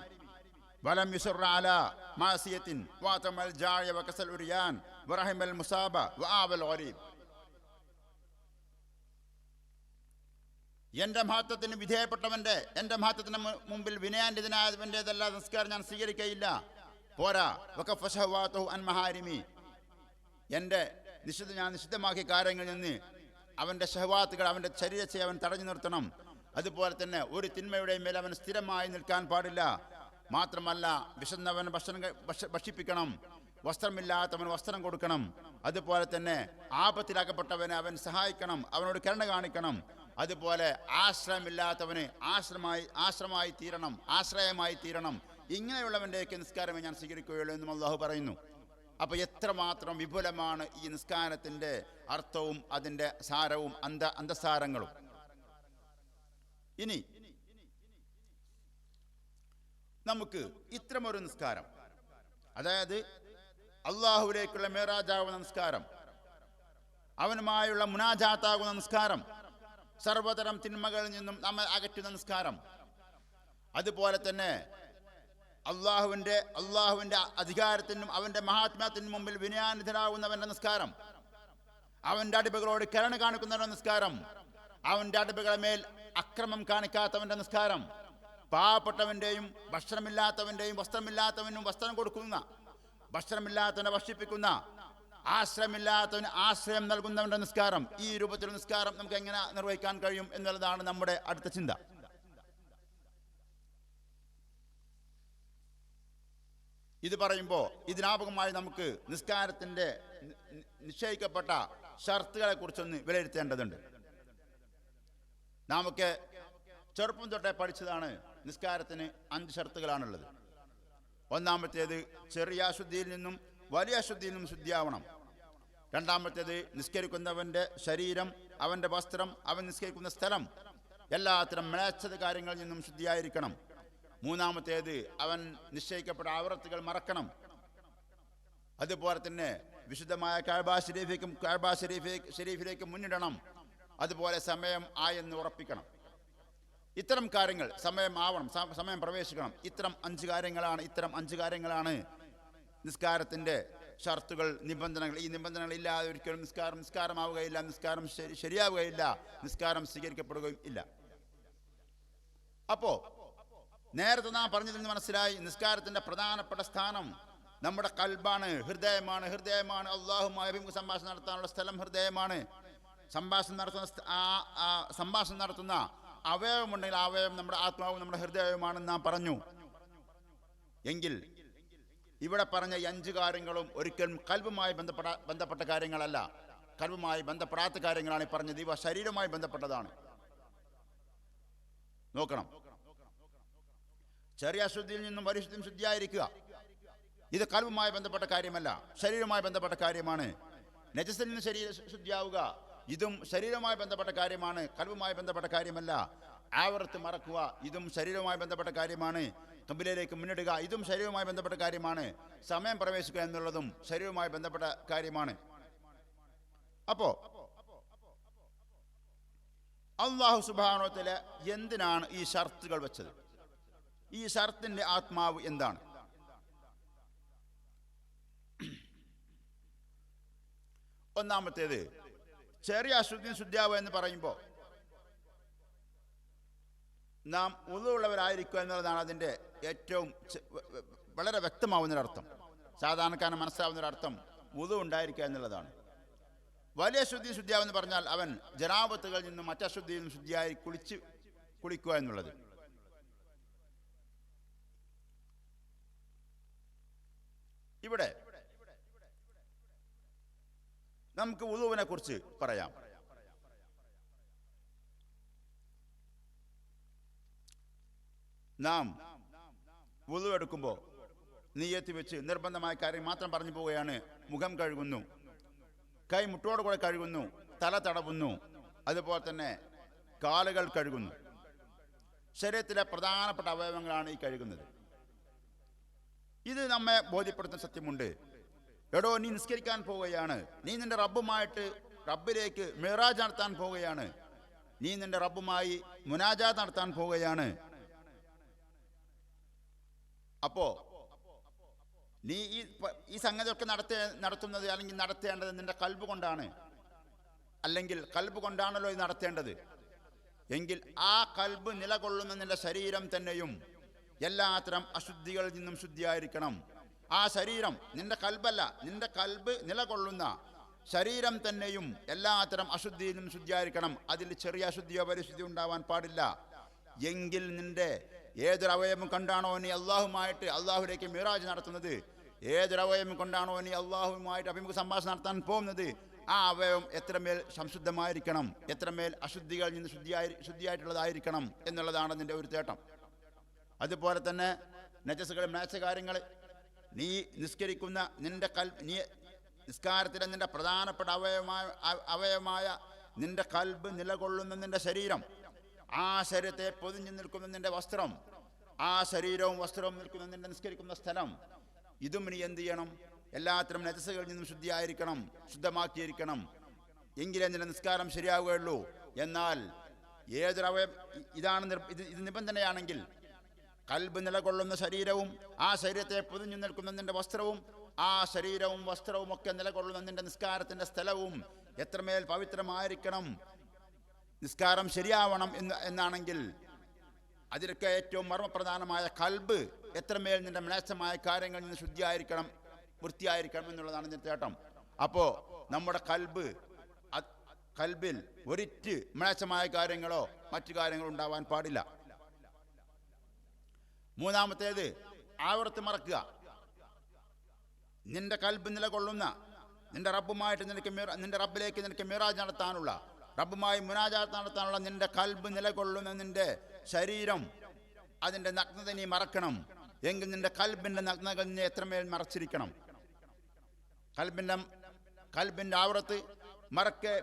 വലം യുസറ അലാ മാസിയത്തിൻ വതമൽ ജായ വകസൽ ഉരിയാൻ വറഹിമൽ മുസാബ വആവൽ ഗരീബ്. എൻ്റെ മഹത്വത്തിന് വിധേയപ്പെട്ടവൻ്റെ, എൻ്റെ മഹത്വത്തിന് മുമ്പിൽ വിനയാന്യതനായവൻ്റെതല്ല സംസ്കാരം ഞാൻ സ്വീകരിക്കയില്ല. പോരാ, വകഫ ശഹവാതഹു അൻ മഹാരിമി, എൻ്റെ ഞാൻ നിഷിദ്ധമാക്കിയ കാര്യങ്ങളിൽ നിന്ന് അവൻ്റെ ഷഹവാത്തുകൾ, അവൻ്റെ ശരീരത്തെ അവൻ തടഞ്ഞു നിർത്തണം. അതുപോലെ തന്നെ ഒരു തിന്മയുടെയും മേൽ അവൻ സ്ഥിരമായി നിൽക്കാൻ പാടില്ല. മാത്രമല്ല, വിശന്നവൻ ഭക്ഷിപ്പിക്കണം, വസ്ത്രമില്ലാത്തവൻ വസ്ത്രം കൊടുക്കണം. അതുപോലെ തന്നെ ആപത്തിലാക്കപ്പെട്ടവനെ അവൻ സഹായിക്കണം, അവനോട് കരുണ കാണിക്കണം. അതുപോലെ ആശ്രയമില്ലാത്തവന് ആശ്രയമായി തീരണം. ഇങ്ങനെയുള്ളവൻ്റെയൊക്കെ നിസ്കാരമേ ഞാൻ സ്വീകരിക്കുകയുള്ളൂ എന്നും അല്ലാഹു പറയുന്നു. അപ്പോൾ എത്രമാത്രം വിപുലമാണ് ഈ നിസ്കാരത്തിൻ്റെ അർത്ഥവും അതിൻ്റെ സാരവും അന്തസാരങ്ങളും. ഇനി നമുക്ക് ഇത്തരമൊരു നിസ്കാരം, അതായത് അള്ളാഹുവിലേക്കുള്ള മേറാജാവുന്ന നിസ്കാരം, അവനുമായുള്ള മുനാജാത്താകുന്ന നിസ്കാരം, സർവതരം തിന്മകളിൽ നിന്നും നമ്മെ അകറ്റുന്ന നിസ്കാരം, അതുപോലെ തന്നെ അള്ളാഹുവിൻ്റെ അധികാരത്തിനും അവൻ്റെ മഹാത്മ്യത്തിനും മുമ്പിൽ വിനയാനിതരാകുന്നവൻ്റെ നിസ്കാരം, അവൻ്റെ അടിമകളോട് കരുണ കാണിക്കുന്നവൻ്റെ നിസ്കാരം, അവൻ്റെ അടിമകളെ മേൽ അക്രമം കാണിക്കാത്തവൻ്റെ നിസ്കാരം, പാവപ്പെട്ടവൻ്റെയും ഭക്ഷണമില്ലാത്തവൻ്റെയും വസ്ത്രമില്ലാത്തവനും വസ്ത്രം കൊടുക്കുന്ന, ഭക്ഷണമില്ലാത്തവനെ ഭക്ഷിപ്പിക്കുന്ന, ആശ്രയമില്ലാത്തവന് ആശ്രയം നൽകുന്നവൻ്റെ നിസ്കാരം. ഈ രൂപത്തിലുള്ള നിസ്കാരം നമുക്ക് എങ്ങനെ നിർവഹിക്കാൻ കഴിയും എന്നുള്ളതാണ് നമ്മുടെ അടുത്ത ചിന്ത. ഇത് പറയുമ്പോൾ ഇതിനാപകമായി നമുക്ക് നിസ്കാരത്തിൻ്റെ നിശ്ചയിക്കപ്പെട്ട ഷർത്തുകളെ കുറിച്ചൊന്ന് വിലയിരുത്തേണ്ടതുണ്ട്. നമുക്ക് ചെറുപ്പം തൊട്ടേ പഠിച്ചതാണ്, നിസ്കാരത്തിന് 5 ഷർത്തുകളാണുള്ളത്. ഒന്നാമത്തേത് ചെറിയ അശുദ്ധിയിൽ നിന്നും വലിയ അശുദ്ധിയിൽ നിന്നും ശുദ്ധിയാവണം. രണ്ടാമത്തേത് നിസ്കരിക്കുന്നവൻ്റെ ശരീരം, അവൻ്റെ വസ്ത്രം, അവൻ നിസ്കരിക്കുന്ന സ്ഥലം എല്ലാത്തരം മ്ലേച്ഛത കാര്യങ്ങളിൽ നിന്നും ശുദ്ധിയായിരിക്കണം. മൂന്നാമത്തേത് അവൻ നിശ്ചയിക്കപ്പെട്ട ആവൃത്തികൾ മറക്കണം. അതുപോലെ തന്നെ വിശുദ്ധമായ കഅബ ഷരീഫിലേക്ക് മുന്നിടണം. അതുപോലെ സമയം ആയെന്ന് ഉറപ്പിക്കണം. ഇത്തരം കാര്യങ്ങൾ, സമയം ആവണം, സമയം പ്രവേശിക്കണം. ഇത്തരം 5 കാര്യങ്ങളാണ് നിസ്കാരത്തിൻ്റെ ഷർത്തുകൾ, നിബന്ധനകൾ. ഈ നിബന്ധനകൾ ഇല്ലാതെ ഒരിക്കലും നിസ്കാരമാവുകയില്ല, നിസ്കാരം ശരിയാവുകയില്ല, നിസ്കാരം സ്വീകരിക്കപ്പെടുകയും ഇല്ല. അപ്പോൾ നേരത്തെ നാം പറഞ്ഞതിൽ നിന്ന് മനസ്സിലായി, നിസ്കാരത്തിൻ്റെ പ്രധാനപ്പെട്ട സ്ഥാനം നമ്മുടെ കൽബാണ്, ഹൃദയമാണ്. അള്ളാഹുമായി സംഭാഷണം നടത്താനുള്ള സ്ഥലം ഹൃദയമാണ്. സംഭാഷണം നടത്തുന്ന അവയവമുണ്ടെങ്കിൽ ആ അവയവം നമ്മുടെ ആത്മാവും നമ്മുടെ ഹൃദയവുമാണെന്ന് നാം പറഞ്ഞു. എങ്കിൽ ഇവിടെ പറഞ്ഞ ഈ 5 കാര്യങ്ങളും ഒരിക്കലും കൽബുമായി ബന്ധപ്പെട്ട കാര്യങ്ങളല്ല, കൽബുമായി ബന്ധപ്പെടാത്ത കാര്യങ്ങളാണ് ഈ പറഞ്ഞത്. ഇവ ശരീരവുമായി ബന്ധപ്പെട്ടതാണ്. നോക്കണം, ചെറിയ അശുദ്ധിയിൽ നിന്നും വലിയ ശുദ്ധിയായിരിക്കുക, ഇത് കൽബുമായി ബന്ധപ്പെട്ട കാര്യമല്ല, ശരീരവുമായി ബന്ധപ്പെട്ട കാര്യമാണ്. നജസിൽ നിന്ന് ശരീര ശുദ്ധിയാവുക, ഇതും ശരീരവുമായി ബന്ധപ്പെട്ട കാര്യമാണ്, കൽബുമായി ബന്ധപ്പെട്ട കാര്യമല്ല. ആവൃത്തി മറക്കുക, ഇതും ശരീരവുമായി ബന്ധപ്പെട്ട കാര്യമാണ്. ഖിബ്ലയിലേക്ക് മുന്നിടുക, ഇതും ശരീരവുമായി ബന്ധപ്പെട്ട കാര്യമാണ്. സമയം പ്രവേശിക്കുക എന്നുള്ളതും ശരീരവുമായി ബന്ധപ്പെട്ട കാര്യമാണ്. അപ്പോ അല്ലാഹു സുബ്ഹാനഹു വ തആല എന്തിനാണ് ഈ ഷർത്തുകൾ വെച്ചത്? ഈ ഷർത്തിന്റെ ആത്മാവ് എന്താണ്? ഒന്നാമത്തേത്, ചെറിയ അശുദ്ധി ശുദ്ധിയാവുക എന്ന് പറയുമ്പോൾ നാം ഉള്ളവരായിരിക്കുക എന്നുള്ളതാണ് അതിൻ്റെ ഏറ്റവും വളരെ വ്യക്തമാവുന്നൊരർത്ഥം. സാധാരണക്കാരന് മനസ്സിലാവുന്നൊരർത്ഥം ഉളു ഉണ്ടായിരിക്കുക എന്നുള്ളതാണ്. വലിയ ശുദ്ധിയാവെന്ന് പറഞ്ഞാൽ അവൻ ജനാപത്തുകളിൽ നിന്നും മറ്റശുദ്ധിയിൽ നിന്നും ശുദ്ധിയായി കുളിക്കുക എന്നുള്ളത്. ഇവിടെ നമുക്ക് വുളുവിനെ കുറിച്ച് പറയാം. നാം വുളു എടുക്കുമ്പോൾ നീയത്ത് വെച്ച് നിർബന്ധമായ കാര്യം മാത്രം പറഞ്ഞു പോവുകയാണ്. മുഖം കഴുകുന്നു, കൈ മുട്ടോട് കൂടെ കഴുകുന്നു, തല തടവുന്നു, അതുപോലെ തന്നെ കാലുകൾ കഴുകുന്നു. ശരീരത്തിലെ പ്രധാനപ്പെട്ട അവയവങ്ങളാണ് ഈ കഴുകുന്നത്. ഇത് നമ്മെ ബോധ്യപ്പെടുത്തുന്ന സത്യമുണ്ട്. എടോ, നീ നിസ്കരിക്കാൻ പോവുകയാണ്, നീ നിന്റെ റബ്ബിലേക്ക് മിറാജ് നടത്താൻ പോവുകയാണ്, നീ നിന്റെ റബ്ബുമായി മുനാജാത്ത് നടത്താൻ പോവുകയാണ്. അപ്പോ നീ ഈ സംഗതിയൊക്കെ നടത്തുന്നത് അല്ലെങ്കിൽ നടത്തേണ്ടത് നിന്റെ കൽബ് കൊണ്ടാണ്, അല്ലെങ്കിൽ കൽബ് കൊണ്ടാണല്ലോ ഇത് നടത്തേണ്ടത്. എങ്കിൽ ആ കൽബ് നിലകൊള്ളുന്ന നിന്റെ ശരീരം തന്നെയും എല്ലാത്തരം അശുദ്ധികളിൽ നിന്നും ശുദ്ധിയായിരിക്കണം. ആ ശരീരം നിന്റെ കൽബല്ല, നിന്റെ കൽബ് നിലകൊള്ളുന്ന ശരീരം തന്നെയും എല്ലാത്തരം അശുദ്ധിയിൽ നിന്നും ശുദ്ധിയായിരിക്കണം. അതിൽ ചെറിയ അശുദ്ധിയോ പരിശുദ്ധി ഉണ്ടാവാൻ പാടില്ല. എങ്കിൽ നിന്റെ ഏതൊരവയവം കൊണ്ടാണോ നീ അള്ളാഹുവിലേക്ക് മിറാജ് നടത്തുന്നത്, ഏതൊരവയവം കൊണ്ടാണോ നീ അള്ളാഹുവുമായിട്ട് അഭിമുഖ സംഭാഷണം നടത്താൻ പോകുന്നത്, ആ അവയവം എത്രമേൽ സംശുദ്ധമായിരിക്കണം, എത്രമേൽ അശുദ്ധികളിൽ നിന്ന് ശുദ്ധിയായിട്ടുള്ളതായിരിക്കണം എന്നുള്ളതാണ് നിന്റെ ഒരു തേട്ടം. അതുപോലെ തന്നെ നജസുകൾ, മ്ലേച്ഛകാര്യങ്ങൾ, നീ നിസ്കരിക്കുന്ന നീ നിസ്കാരത്തിലെ നിന്റെ പ്രധാനപ്പെട്ട അവയവമായ നിന്റെ കൽബ് നിലകൊള്ളുന്ന നിന്റെ ശരീരം, ആ ശരീരത്തെ പൊതിഞ്ഞു നിൽക്കുന്ന നിന്റെ വസ്ത്രം, ആ ശരീരവും വസ്ത്രവും നിൽക്കുന്ന നിന്റെ നിസ്കരിക്കുന്ന സ്ഥലം, ഇതും നീ എന്ത് ചെയ്യണം? എല്ലാത്തരം നജസുകളിൽ നിന്നും ശുദ്ധമാക്കിയിരിക്കണം. എങ്കിലേ നിന്റെ നിസ്കാരം ശരിയാവുകയുള്ളൂ. എന്നാൽ ഇത് നിബന്ധനയാണെങ്കിൽ കൽബ് നിലകൊള്ളുന്ന ശരീരവും ആ ശരീരത്തെ പൊതിഞ്ഞു നിൽക്കുന്ന നിന്റെ വസ്ത്രവും, ആ ശരീരവും വസ്ത്രവും ഒക്കെ നിലകൊള്ളുന്ന നിന്റെ നിസ്കാരത്തിന്റെ സ്ഥലവും എത്രമേൽ പവിത്രമായിരിക്കണം, നിസ്കാരം ശരിയാവണം എന്നാണെങ്കിൽ അതിലൊക്കെ ഏറ്റവും മർമ്മപ്രധാനമായ കൽബ് എത്രമേൽ നിന്റെ മ്ലേച്ഛമായ കാര്യങ്ങളിൽ നിന്ന് വൃത്തിയായിരിക്കണം എന്നുള്ളതാണ് ഇതിന്റെ തേട്ടം. അപ്പോ നമ്മുടെ കൽബിൽ ഒരിറ്റ് മ്ലേച്ഛമായ കാര്യങ്ങളോ മറ്റു കാര്യങ്ങളോ ഉണ്ടാവാൻ പാടില്ല. മൂന്നാമത്തേത് ആവർത്തി മറക്കുക. നിന്റെ കൽബ് നിലകൊള്ളുന്ന നിന്റെ റബ്ബുമായിട്ട് നിന്റെ റബ്ബിലേക്ക് നിനക്ക് മിറാജ് നടത്താനുള്ള, റബ്ബുമായി മുനാജാത്ത് നടത്താനുള്ള നിന്റെ കൽബ് നിലകൊള്ളുന്ന നിന്റെ ശരീരം, അതിന്റെ നഗ്നത നീ മറക്കണം. എങ്കിൽ നിന്റെ കൽബിന്റെ നഗ്നത നീ എത്രമേൽ മറച്ചിരിക്കണം. കൽബിന്റെ ആവറത്ത്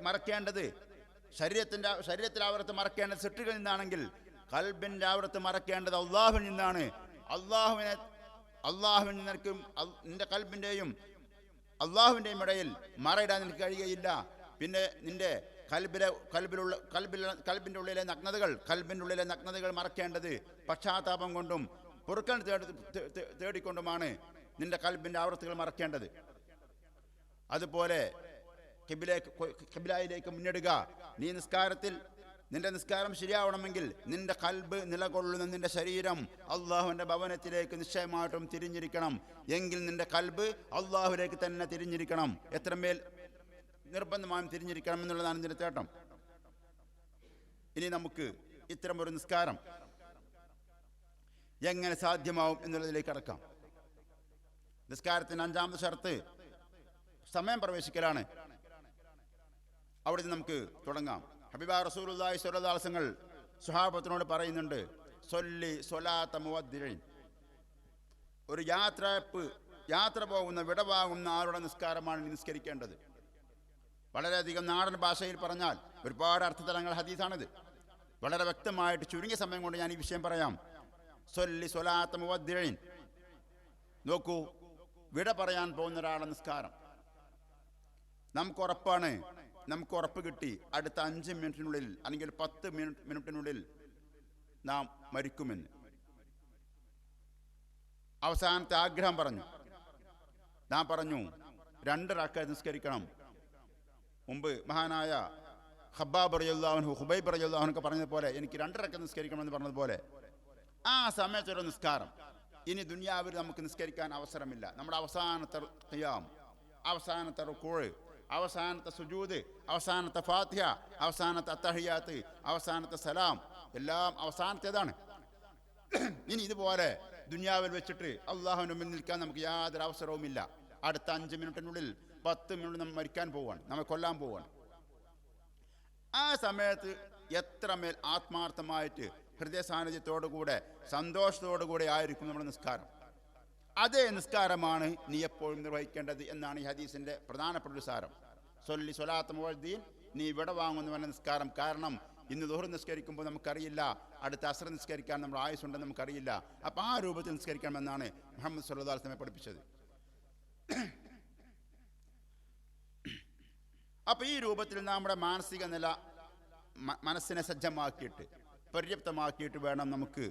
മറക്കേണ്ടത് ശരീരത്തിൽ ആവറത്ത് മറക്കേണ്ടത് സെട്ടുകളിൽ നിന്നാണെങ്കിൽ കൽബിന്റെ ആവറത്ത് മറക്കേണ്ടത് അള്ളാഹുവിൽ നിന്നാണ്. അള്ളാഹുവിന് നിനക്കും നിന്റെ കൽബിന്റെയും അള്ളാഹുവിന്റെയും ഇടയിൽ മറയിടാൻ നിനക്ക് കഴിയുകയില്ല. പിന്നെ നിന്റെ കൽബിന്റെ ഉള്ളിലെ നഗ്നതകൾ മറക്കേണ്ടത് പശ്ചാത്താപം കൊണ്ടും പൊറുക്കൽ തേടിക്കൊണ്ടുമാണ് നിന്റെ കൽബിന്റെ ആവൃത്തികൾ മറക്കേണ്ടത്. അതുപോലെ ഖിബ്ലയിലേക്ക് മുന്നിടുക. നിന്റെ നിസ്കാരം ശരിയാവണമെങ്കിൽ നിന്റെ കൽബ് നിലകൊള്ളുന്ന നിന്റെ ശരീരം അള്ളാഹുവിന്റെ ഭവനത്തിലേക്ക് നിശ്ചയമായിട്ടും തിരിഞ്ഞിരിക്കണം. എങ്കിൽ നിന്റെ കൽബ് അള്ളാഹുവിലേക്ക് തന്നെ തിരിഞ്ഞിരിക്കണം. എത്രമേൽ നിർബന്ധമായും തിരിഞ്ഞിരിക്കണം എന്നുള്ളതാണ് ഇതിന്റെ തേട്ടം. ഇനി നമുക്ക് ഇത്തരമൊരു നിസ്കാരം എങ്ങനെ സാധ്യമാവും എന്നുള്ളതിലേക്ക് കടക്കാം. നിസ്കാരത്തിന് 5ാമത്തെ ഷർത്ത് സമയം പ്രവേശിക്കലാണ്. അവിടെ നമുക്ക് തുടങ്ങാം. ഹബീബ റസൂലുള്ളാഹി സ്വല്ലല്ലാഹു അലൈഹി വസല്ലം സ്വഹാബത്തിനോട് പറയുന്നുണ്ട്, സൊല്ലി സ്വലാത്ത മുവദ്ദിഇൻ. ഒരു യാത്ര പോകുന്ന വിടവാകുന്ന ആളുടെ നിസ്കാരമാണ് നിസ്കരിക്കേണ്ടത്. വളരെയധികം നാടൻ ഭാഷയിൽ പറഞ്ഞാൽ ഒരുപാട് അർത്ഥതലങ്ങൾ ഹദീസാണിത്. വളരെ വ്യക്തമായിട്ട് ചുരുങ്ങിയ സമയം കൊണ്ട് ഞാൻ ഈ വിഷയം പറയാം. സൊല്ലി സ്വലാത്ത മുവദ്ദിഇൻ. നോക്കൂ, വിട പറയാൻ പോകുന്ന ഒരാളുടെ നിസ്കാരം നമുക്ക് ഉറപ്പ് കിട്ടി അടുത്ത 5 മിനിറ്റിനുള്ളിൽ അല്ലെങ്കിൽ 10 മിനിറ്റിനുള്ളിൽ നാം മരിക്കുമെന്ന്. അവസാനത്തെ ആഗ്രഹം നാം പറഞ്ഞു 2 റക്അത്ത് നിസ്കരിക്കണം. മുമ്പ് മഹാനായ ഹുബൈബ് റളിയല്ലാഹു അൻഹു പറഞ്ഞതുപോലെ എനിക്ക് 2 റക്അത്ത് നിസ്കരിക്കണമെന്ന് പറഞ്ഞതുപോലെ ആ സമയത്തൊരു നിസ്കാരം ഇനി ദുനിയാവിൽ നമുക്ക് നിസ്കരിക്കാൻ അവസരമില്ല. നമ്മുടെ അവസാനത്തെ ഖിയാം, അവസാനത്തെ റുകൂഅ്, അവസാനത്തെ സുജൂദ്, അവസാനത്തെ ഫാത്തിഹ, അവസാനത്തെ അത്തഹിയാത്ത്, അവസാനത്തെ സലാം, എല്ലാം അവസാനത്തേതാണ്. ഇനി ഇതുപോലെ ദുനിയാവിൽ വെച്ചിട്ട് അള്ളാഹുവിന് മുന്നിൽ നിൽക്കാൻ നമുക്ക് യാതൊരു അവസരവുമില്ല. അടുത്ത 5 മിനിറ്റിനുള്ളിൽ 10 മിനിറ്റ് നമ്മൾ മരിക്കാൻ പോവാണ്, നമ്മെ കൊല്ലാൻ പോവാണ്. ആ സമയത്ത് എത്രമേൽ ആത്മാർത്ഥമായിട്ട് ഹൃദയ സാന്നിധ്യത്തോടുകൂടെ സന്തോഷത്തോടുകൂടെ ആയിരിക്കും നമ്മുടെ നിസ്കാരം. അതേ നിസ്കാരമാണ് നീ എപ്പോഴും നിർവഹിക്കേണ്ടത് എന്നാണ് ഈ ഹദീസിന്റെ പ്രധാനപ്പെട്ട ഒരു സാരം. സൊല്ലി സ്വലാത്ത് മുഅദ്ദീൻ, നീ ഇവിടെ വാങ്ങുന്നു പറഞ്ഞ നിസ്കാരം. കാരണം ഇന്ന് ദുഹർ നിസ്കരിക്കുമ്പോൾ നമുക്കറിയില്ല അടുത്ത അസ്ർ നിസ്കരിക്കാൻ നമ്മുടെ ആയുസ്സുണ്ടെന്ന് നമുക്കറിയില്ല. അപ്പം ആ രൂപത്തിൽ നിസ്കരിക്കണമെന്നാണ് മുഹമ്മദ് സല്ലല്ലാഹു അലൈഹി വസല്ലം പഠിപ്പിച്ചത്. അപ്പം ഈ രൂപത്തിൽ നമ്മുടെ മാനസിക നില മനസ്സിനെ സജ്ജമാക്കിയിട്ട് പര്യാപ്തമാക്കിയിട്ട് വേണം നമുക്ക്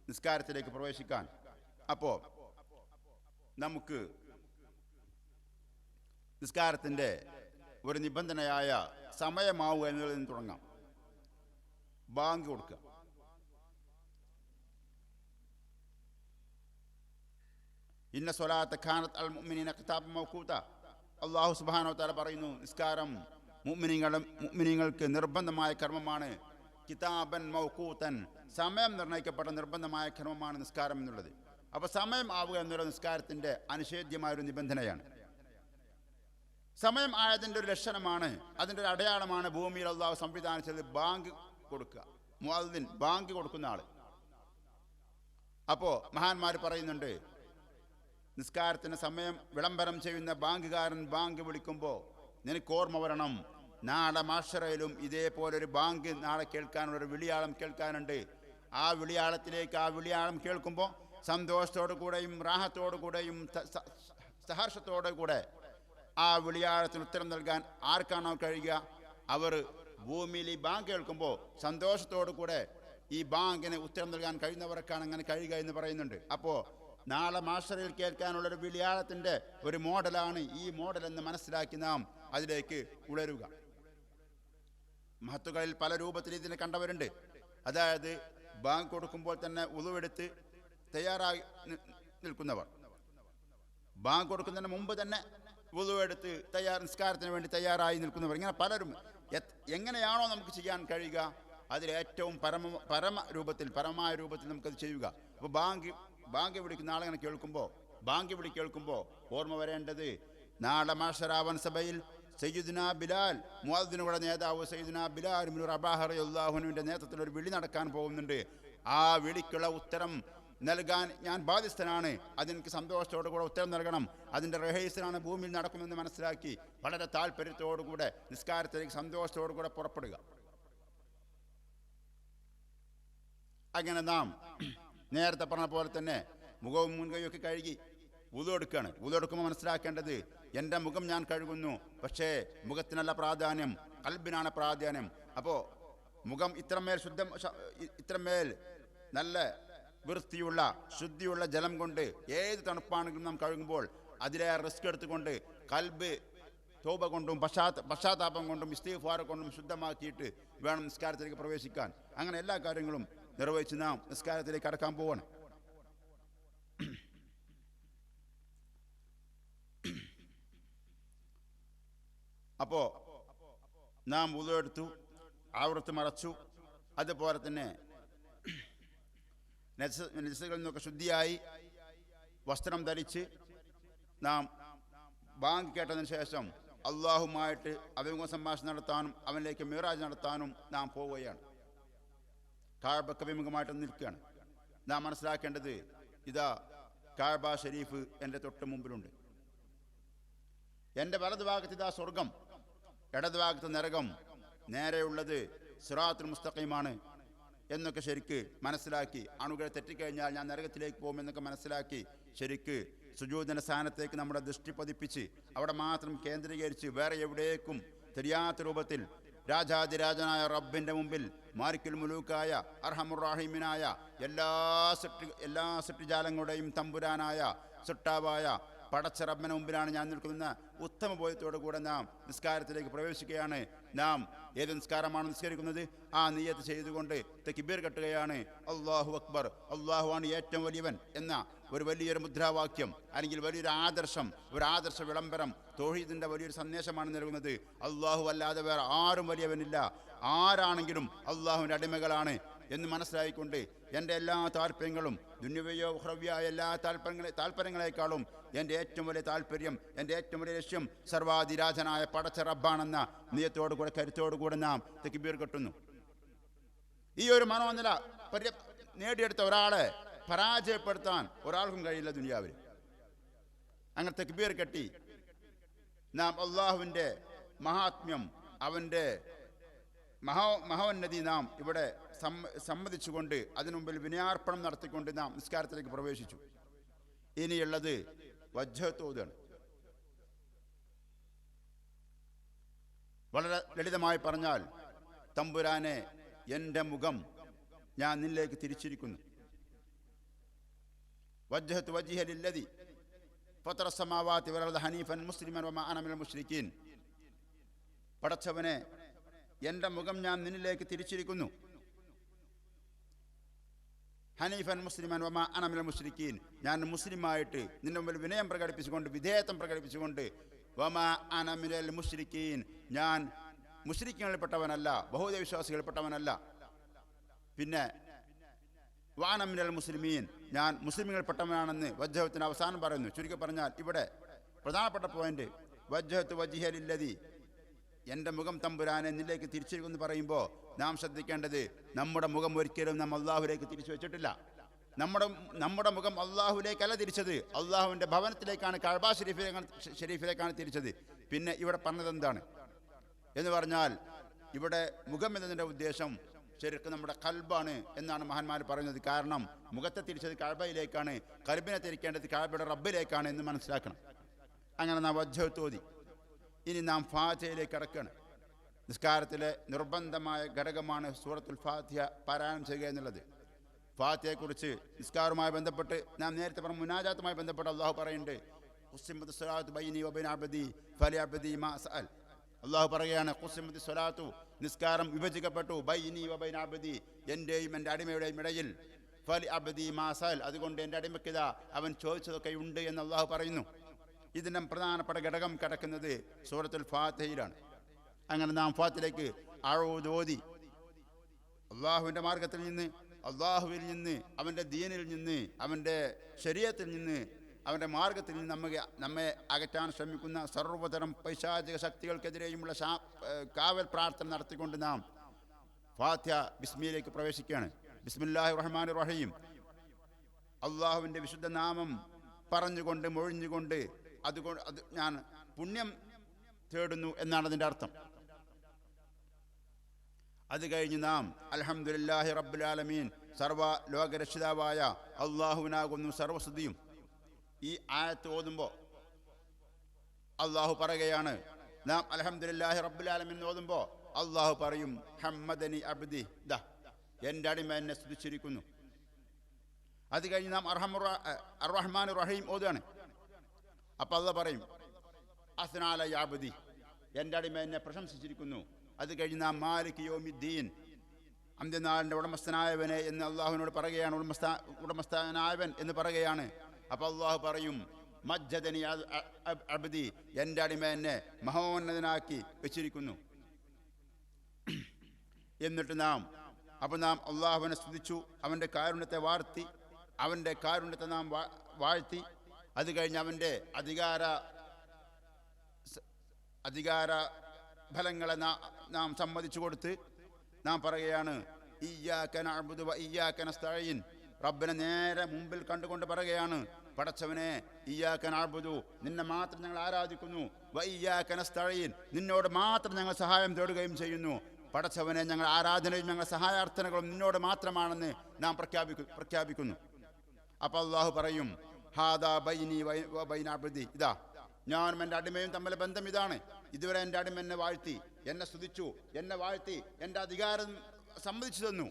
നിസ്കാരത്തിലേക്ക് പ്രവേശിക്കാൻ. അപ്പോൾ നമുക്ക് നിസ്കാരത്തിൻ്റെ ഒരു നിബന്ധനയായ സമയമാവുക എന്നതിൽ നിന്ന് തുടങ്ങാം. ബാങ്ക് കൊടുക്കുക. ഇന്ന സ്വലാത്ത ഖാനത്ത് അൽ മുഅ്മിനീന കിതാബൻ മൗഖൂത. അല്ലാഹു സുബ്ഹാനഹു വ തആല പറയുന്നു, നിസ്കാരം മുഅ്മിനീങ്ങൾക്ക് നിർബന്ധമായ കർമ്മമാണ്. കിതാബൻ മൗഖൂതൻ, സമയം നിർണ്ണയിക്കപ്പെട്ട നിർബന്ധമായ കർമ്മമാണ് നിസ്കാരം എന്നുള്ളത്. അപ്പോൾ സമയം ആവുക എന്നുള്ള നിസ്കാരത്തിൻ്റെ അനിഷേധ്യമായൊരു നിബന്ധനയാണ്. സമയം ആയതിൻ്റെ ഒരു ലക്ഷണമാണ്, അതിൻ്റെ ഒരു അടയാളമാണ് ഭൂമിയിൽ അല്ലാഹു സംവിധാനിച്ചത് ബാങ്ക് കൊടുക്കുക. മുഅദ്ദിൻ, ബാങ്ക് കൊടുക്കുന്ന ആൾ. അപ്പോൾ മഹാന്മാർ പറയുന്നുണ്ട്, നിസ്കാരത്തിന് സമയം വിളംബരം ചെയ്യുന്ന ബാങ്കുകാരൻ ബാങ്ക് വിളിക്കുമ്പോൾ നിനക്ക് ഓർമ്മ വരണം, നാളെ മാഷറയിലും ഇതേപോലൊരു ബാങ്ക് നാളെ കേൾക്കാനുള്ളൊരു വിളിയാളം കേൾക്കാനുണ്ട്. ആ വിളിയാളത്തിലേക്ക് ആ വിളിയാളം കേൾക്കുമ്പോൾ സന്തോഷത്തോടു കൂടെയും റാഹത്തോടു കൂടെയും സഹർഷത്തോടു കൂടെ ആ വിളിയാളത്തിന് ഉത്തരം നൽകാൻ ആർക്കാണോ കഴിയുക, അവർ ഭൂമിയിൽ ഈ ബാങ്ക് കേൾക്കുമ്പോൾ സന്തോഷത്തോടു കൂടെ ഈ ബാങ്കിന് ഉത്തരം നൽകാൻ കഴിയുന്നവർക്കാണ് അങ്ങനെ കഴിയുക എന്ന് പറയുന്നുണ്ട്. അപ്പോൾ നാളെ മാഷറയിൽ കേൾക്കാനുള്ളൊരു വിളിയാളത്തിൻ്റെ ഒരു മോഡലാണ് ഈ മോഡൽ എന്ന് മനസ്സിലാക്കി നാം അതിലേക്ക് ഉളരുക. മഹത്തുക്കളിൽ പല രൂപത്തിൽ ഇതിനെ കണ്ടവരുണ്ട്. അതായത് ബാങ്ക് കൊടുക്കുമ്പോൾ തന്നെ ഉളുവെടുത്ത് തയ്യാറായി നിൽക്കുന്നവർ, ബാങ്ക് കൊടുക്കുന്നതിന് മുമ്പ് തന്നെ വുളുവെടുത്ത് നിസ്കാരത്തിന് വേണ്ടി തയ്യാറായി നിൽക്കുന്നവർ, ഇങ്ങനെ പലരും. എങ്ങനെയാണോ നമുക്ക് ചെയ്യാൻ കഴിയുക അതിലേറ്റവും പരമമായ രൂപത്തിൽ നമുക്കത് ചെയ്യുക. അപ്പോൾ ബാങ്ക് വിളിക്കുന്ന ആളെങ്ങനെ കേൾക്കുമ്പോൾ, ബാങ്ക് വിളി കേൾക്കുമ്പോൾ ഓർമ്മ വരേണ്ടത്, നാളെ മാഷറാവൻ സഭയിൽ സയ്യിദുനാ ബിലാൽ, മുഅദ്ദിനുകളുടെ നേതാവ് സയ്യിദുനാ ബിലാൽ ഇബ്നു റബാഹ റളിയല്ലാഹു അൻഹുവിന്റെ നേതൃത്വത്തിൽ ഒരു വിളി നടക്കാൻ പോകുന്നുണ്ട്. ആ വിളിക്കുള്ള ഉത്തരം നൽകാൻ ഞാൻ ബാധ്യസ്ഥനാണ്. അതെനിക്ക് സന്തോഷത്തോടു കൂടെ ഉത്തരം നൽകണം. അതിൻ്റെ റിഹേഴ്സലാണ് ഭൂമിയിൽ നടക്കുമെന്ന് മനസ്സിലാക്കി വളരെ താല്പര്യത്തോടുകൂടെ നിസ്കാരത്തിലേക്ക് സന്തോഷത്തോടു കൂടെ പുറപ്പെടുക. അങ്ങനെ നാം നേരത്തെ പറഞ്ഞ പോലെ തന്നെ മുഖവും മുൻകൈയൊക്കെ കഴുകി വുളു എടുക്കുകയാണ്. വുളു എടുക്കുമ്പോൾ മനസ്സിലാക്കേണ്ടത്, എൻ്റെ മുഖം ഞാൻ കഴുകുന്നു, പക്ഷേ മുഖത്തിനല്ല പ്രാധാന്യം, ഖൽബിനാണ് പ്രാധാന്യം. അപ്പോൾ മുഖം ഇത്രമേൽ നല്ല വൃത്തിയുള്ള ശുദ്ധിയുള്ള ജലം കൊണ്ട് ഏത് തണുപ്പാണെങ്കിലും നാം കഴുകുമ്പോൾ അതിലേറെ റിസ്ക് എടുത്തുകൊണ്ട് കൽബ് തൗബ കൊണ്ടും പശ്ചാത്താപം കൊണ്ടും ഇസ്തിഗ്ഫാർ കൊണ്ടും ശുദ്ധമാക്കിയിട്ട് വേണം നിസ്കാരത്തിലേക്ക് പ്രവേശിക്കാൻ. അങ്ങനെ എല്ലാ കാര്യങ്ങളും നിർവഹിച്ച് നാം നിസ്കാരത്തിലേക്ക് കടക്കാൻ പോവാണ്. അപ്പോൾ നാം വുളു എടുത്തു, ഔറത്ത് മറച്ചു, അതുപോലെ തന്നെ നജസുകളിൽ നിന്നൊക്കെ ശുദ്ധിയായി വസ്ത്രം ധരിച്ച് നാം ബാങ്ക് കേട്ടതിന് ശേഷം അള്ളാഹുമായിട്ട് അഭിമുഖ സംഭാഷണം നടത്താനും അവനിലേക്ക് മിറാജ് നടത്താനും നാം പോവുകയാണ്. കഅബക്ക് അഭിമുഖമായിട്ട് നിൽക്കുകയാണ്. നാം മനസ്സിലാക്കേണ്ടത്, ഇതാ കഅബ ഷരീഫ് എൻ്റെ തൊട്ട് മുമ്പിലുണ്ട്. എൻ്റെ വലതു ഭാഗത്ത് ഇതാ സ്വർഗം, ഇടതു ഭാഗത്ത് നരകം, നേരെയുള്ളത് സിറാത്തുൽ മുസ്തഖീമാണ് എന്നൊക്കെ ശരിക്ക് മനസ്സിലാക്കി, അണുകൾ തെറ്റിക്കഴിഞ്ഞാൽ ഞാൻ നരകത്തിലേക്ക് പോകുമെന്നൊക്കെ മനസ്സിലാക്കി ശരിക്ക് സുജൂദിന്റെ സ്ഥാനത്തേക്ക് നമ്മുടെ ദൃഷ്ടി പതിപ്പിച്ച് അവിടെ മാത്രം കേന്ദ്രീകരിച്ച് വേറെ എവിടേക്കും തിരിയാത്ത രൂപത്തിൽ രാജാതിരാജനായ റബ്ബിൻ്റെ മുമ്പിൽ മാലിക്കുൽ മുലൂക്കായ അർഹമുർ-റാഹിമീനായ എല്ലാ സൃഷ്ടിജാലങ്ങളുടെയും തമ്പുരാനായ സൃഷ്ടാവായ പടച്ച റബ്ബിന് മുമ്പിലാണ് ഞാൻ നിൽക്കുന്ന ഉത്തമ ബോധ്യത്തോടു കൂടെ നാം നിസ്കാരത്തിലേക്ക് പ്രവേശിക്കുകയാണ്. നാം ഏത് നിസ്കാരമാണ് നിസ്കരിക്കുന്നത് ആ നിയ്യത്ത് ചെയ്തുകൊണ്ട് തക്ബീർ കെട്ടുകയാണ്. അല്ലാഹു അക്ബർ, അല്ലാഹുവാണ് ഏറ്റവും വലിയവൻ എന്ന ഒരു വലിയൊരു മുദ്രാവാക്യം അല്ലെങ്കിൽ വലിയൊരു ആദർശ വിളംബരം തൗഹീദിന്റെ വലിയൊരു സന്ദേശമാണ് നൽകുന്നത്. അല്ലാഹു അല്ലാതെ വേറെ ആരും വലിയവനില്ല, ആരാണെങ്കിലും അല്ലാഹുവിൻ്റെ അടിമകളാണ് എന്ന് മനസ്സിലായിക്കൊണ്ട് എൻ്റെ എല്ലാ താല്പര്യങ്ങളും ദുന്യവയോ ഉഖ്റവിയായ എല്ലാ താല്പര്യങ്ങളെക്കാളും എൻ്റെ ഏറ്റവും വലിയ താല്പര്യം, എൻ്റെ ഏറ്റവും വലിയ ലക്ഷ്യം സർവാധിരാജനായ പടച്ച റബ്ബാണെന്ന നിയത്തോടു കൂടെ കരുത്തോടു കൂടെ നാം തക്ബീർ കെട്ടുന്നു. ഈ ഒരു മനോനില നേടിയെടുത്ത ഒരാളെ പരാജയപ്പെടുത്താൻ ഒരാൾക്കും കഴിയില്ല ദുനിയാവിൽ. അങ്ങനെ തക്ബീർ കെട്ടി നാം അള്ളാഹുവിൻ്റെ മഹാത്മ്യം, അവൻ്റെ മഹോന്നതി നാം ഇവിടെ സമ്മതിച്ചുകൊണ്ട് അതിനു മുമ്പിൽ വിനയാർപ്പണം നടത്തിക്കൊണ്ട് നാം നിസ്കാരത്തിലേക്ക് പ്രവേശിച്ചു. ഇനിയുള്ളത് വജ്ഹത്തോതാണ്. വളരെ ലളിതമായി പറഞ്ഞാൽ, തമ്പുരാനെ, എൻ്റെ മുഖം ഞാൻ നിന്നിലേക്ക് തിരിച്ചിരിക്കുന്നു. വജ്ഹത്തു വജ്ഹിയ ലില്ലദി ഫതറ സമാവാതി വൽ അർദ ഹനീഫൻ മുസ്ലിമൻ വമാ അന മിനൽ മുശ്രിക്കീൻ. പടച്ചവനെ, എൻ്റെ മുഖം ഞാൻ നിന്നിലേക്ക് തിരിച്ചിരിക്കുന്നു. ഹനീഫൻ മുസ്ലിമൻ വമാ അന മിനൽ മുശ്രിക്കീൻ, ഞാൻ മുസ്ലിമായിട്ട് നിന്റെ മുമ്പിൽ വിനയം പ്രകടിപ്പിച്ചുകൊണ്ട്, വിധേയത്വം പ്രകടിപ്പിച്ചുകൊണ്ട്, വമാ അന മിനൽ മുശ്രിക്കീൻ, ഞാൻ മുശ്രിക്കുകളിൽപ്പെട്ടവനല്ല, ബഹുദൈവവിശ്വാസികളിൽപ്പെട്ടവനല്ല. പിന്നെ വാന മിനൽ മുസ്ലിമീൻ, ഞാൻ മുസ്ലിമുകൾപ്പെട്ടവനാണെന്ന് വജ്ഹത്തിന് അവസാനം പറയുന്നു. ചുരുക്കി പറഞ്ഞാൽ ഇവിടെ പ്രധാനപ്പെട്ട പോയിന്റ് വജ്ഹത്ത് വജ്ഹിയ ലില്ലദി, എൻ്റെ മുഖം തമ്പുരാനെ നിന്നിലേക്ക് തിരിച്ചിരിക്കുന്നു പറയുമ്പോൾ നാം ശ്രദ്ധിക്കേണ്ടത്, നമ്മുടെ മുഖം ഒരിക്കലും നാം അള്ളാഹുലേക്ക് തിരിച്ചു വെച്ചിട്ടില്ല. നമ്മുടെ മുഖം അള്ളാഹുലേക്കല്ല തിരിച്ചത്, അള്ളാഹുവിൻ്റെ ഭവനത്തിലേക്കാണ്, കഅബ ഷരീഫിലേക്കാണ് തിരിച്ചത്. പിന്നെ ഇവിടെ പറഞ്ഞത് എന്താണ് എന്ന് പറഞ്ഞാൽ, ഇവിടെ മുഖം എന്നതിൻ്റെ ഉദ്ദേശം ശരിക്കും നമ്മുടെ കൽബാണ് എന്നാണ് മഹാന്മാർ പറയുന്നത്. കാരണം മുഖത്തെ തിരിച്ചത് കഅബയിലേക്കാണ്, കൽബിനെ തിരിക്കേണ്ടത് കഅബയുടെ റബ്ബിലേക്കാണ് എന്ന് മനസ്സിലാക്കണം. അങ്ങനെ നാം വജ്ഹത്ത് ഓതി ഇനി നാം ഫാത്തിഹയിലേക്ക് കടക്കുകയാണ്. നിസ്കാരത്തിലെ നിർബന്ധമായ ഘടകമാണ് സൂറത്തുൽ ഫാത്തിഹ പാരായണം ചെയ്യുക എന്നുള്ളത്. ഫാത്തിഹയെക്കുറിച്ച് നിസ്കാരവുമായി ബന്ധപ്പെട്ട് നാം നേരത്തെ പറഞ്ഞ മുനാജാത്തുമായി ബന്ധപ്പെട്ട് അള്ളാഹു പറയുന്നുണ്ട്, ഖുസിമത്ത് സ്വലാത്തു ബൈനി വബൈന അബ്ദി ഫലിഅബ്ദി മാ സഅൽ. അള്ളാഹു പറയുകയാണ്, ഖുസിമത്ത് സ്വലാത്തു, നിസ്കാരം വിഭജിക്കപ്പെട്ടു, ബൈനി വബൈന അബ്ദി, എൻ്റെയും എൻ്റെ അടിമയുടെയും ഇടയിൽ, ഫലിഅബ്ദി മാ സഅൽ, അതുകൊണ്ട് എൻ്റെ അടിമയ്ക്കിതാ അവൻ ചോദിച്ചതൊക്കെ ഉണ്ട് എന്ന് അള്ളാഹു പറയുന്നു. ഇതിൻ്റെ പ്രധാനപ്പെട്ട ഘടകം കിടക്കുന്നത് സൂറത്തുൽ ഫാത്തിഹയിലാണ്. അങ്ങനെ നാം ഫാത്തിഹയിലേക്ക് ഓതി അള്ളാഹുവിൻ്റെ മാർഗത്തിൽ നിന്ന്, അള്ളാഹുവിൽ നിന്ന്, അവൻ്റെ ദീനിൽ നിന്ന്, അവൻ്റെ ശരീഅത്തിൽ നിന്ന്, അവൻ്റെ മാർഗത്തിൽ നിന്ന് നമ്മെ അകറ്റാൻ ശ്രമിക്കുന്ന സർവ്വതരം പൈശാചിക ശക്തികൾക്കെതിരെയുമുള്ള കാവൽ പ്രാർത്ഥന നടത്തിക്കൊണ്ട് നാം ഫാത്തിഹ ബിസ്മിയിലേക്ക് പ്രവേശിക്കുകയാണ്. ബിസ്മില്ലാഹിർ റഹ്മാനിർ റഹീം, അള്ളാഹുവിൻ്റെ വിശുദ്ധ നാമം പറഞ്ഞുകൊണ്ട് മൊഴിഞ്ഞുകൊണ്ട് അത് ഞാൻ പുണ്യം തേടുന്നു എന്നാണ് അതിൻ്റെ അർത്ഥം. അത് കഴിഞ്ഞ് നാം അൽഹംദുലില്ലാഹി റബ്ബിൽ ആലമീൻ, സർവ ലോകരക്ഷിതാവായ അള്ളാഹുവിനാകുന്നു സർവസ്തുതിയും. ഈ ആയത്ത് ഓതുമ്പോൾ അള്ളാഹു പറയുകയാണ്, നാം അൽഹംദുലില്ലാഹി റബ്ബിൽ ആലമീൻ ഓതുമ്പോൾ അള്ളാഹു പറയും, ഹമ്മദനി അബ്ദി, ദാ എൻ്റെ അടിമ എന്നെ സ്തുതിച്ചിരിക്കുന്നു. അത് കഴിഞ്ഞ് നാം അർറഹ്മാനിർ റഹീം ഓതുകയാണ്. അപ്പം അള്ളാഹു പറയും, അസ്നാല യാബ്ദി, എൻ്റെ അടിമ എന്നെ പ്രശംസിച്ചിരിക്കുന്നു. അത് കഴിഞ്ഞ് നാം മാലിക് യൗമിദ്ദീൻ, അന്ത്യനാളിൻ്റെ ഉടമസ്ഥനായവനെ എന്ന് അള്ളാഹുവിനോട് പറയുകയാണ്, ഉടമസ്ഥനായവൻ എന്ന് പറയുകയാണ്. അപ്പോൾ അള്ളാഹു പറയും, മജ്ജദനി അബ്ദി, എൻ്റെ അടിമ എന്നെ മഹോന്നതനാക്കി വെച്ചിരിക്കുന്നു. എന്നിട്ട് നാം അള്ളാഹുവിനെ സ്തുതിച്ചു, അവൻ്റെ കാരുണ്യത്തെ വാഴ്ത്തി, അവൻ്റെ കാരുണ്യത്തെ നാം വാഴ്ത്തി. അത് കഴിഞ്ഞ് അവൻ്റെ അധികാര ഫലങ്ങളെ നാം സമ്മതിച്ചു കൊടുത്ത് നാം പറയുകയാണ്, ഇയ്യാക നഅ്ബുദു വ ഇയ്യാക നസ്തഈൻ, റബ്ബിനെ നേരെ മുമ്പിൽ കണ്ടുകൊണ്ട് പറയുകയാണ്, പടച്ചവനെ, ഇയ്യാക നഅ്ബുദു, നിന്നെ മാത്രം ഞങ്ങൾ ആരാധിക്കുന്നു, വ ഇയ്യാക നസ്തഈൻ, നിന്നോട് മാത്രം ഞങ്ങൾ സഹായം തേടുകയും ചെയ്യുന്നു. പടച്ചവനെ, ഞങ്ങൾ ആരാധനയും ഞങ്ങൾ സഹായാർത്ഥനകളും നിന്നോട് മാത്രമാണെന്ന് നാം പ്രഖ്യാപിക്കുന്നു. അപ്പോൾ അള്ളാഹു പറയും, ഹാദാ ബൈനി വ ബൈന അബ്ദി, ഇതാ ഞാനും എൻ്റെ അടിമയും തമ്മിലെ ബന്ധം ഇതാണ്. ഇതുവരെ എൻ്റെ അടിമ എന്നെ വാഴ്ത്തി, എന്നെ സ്തുതിച്ചു, എന്നെ വാഴ്ത്തി, എൻ്റെ അധികാരം സമ്മതിച്ചു തന്നു.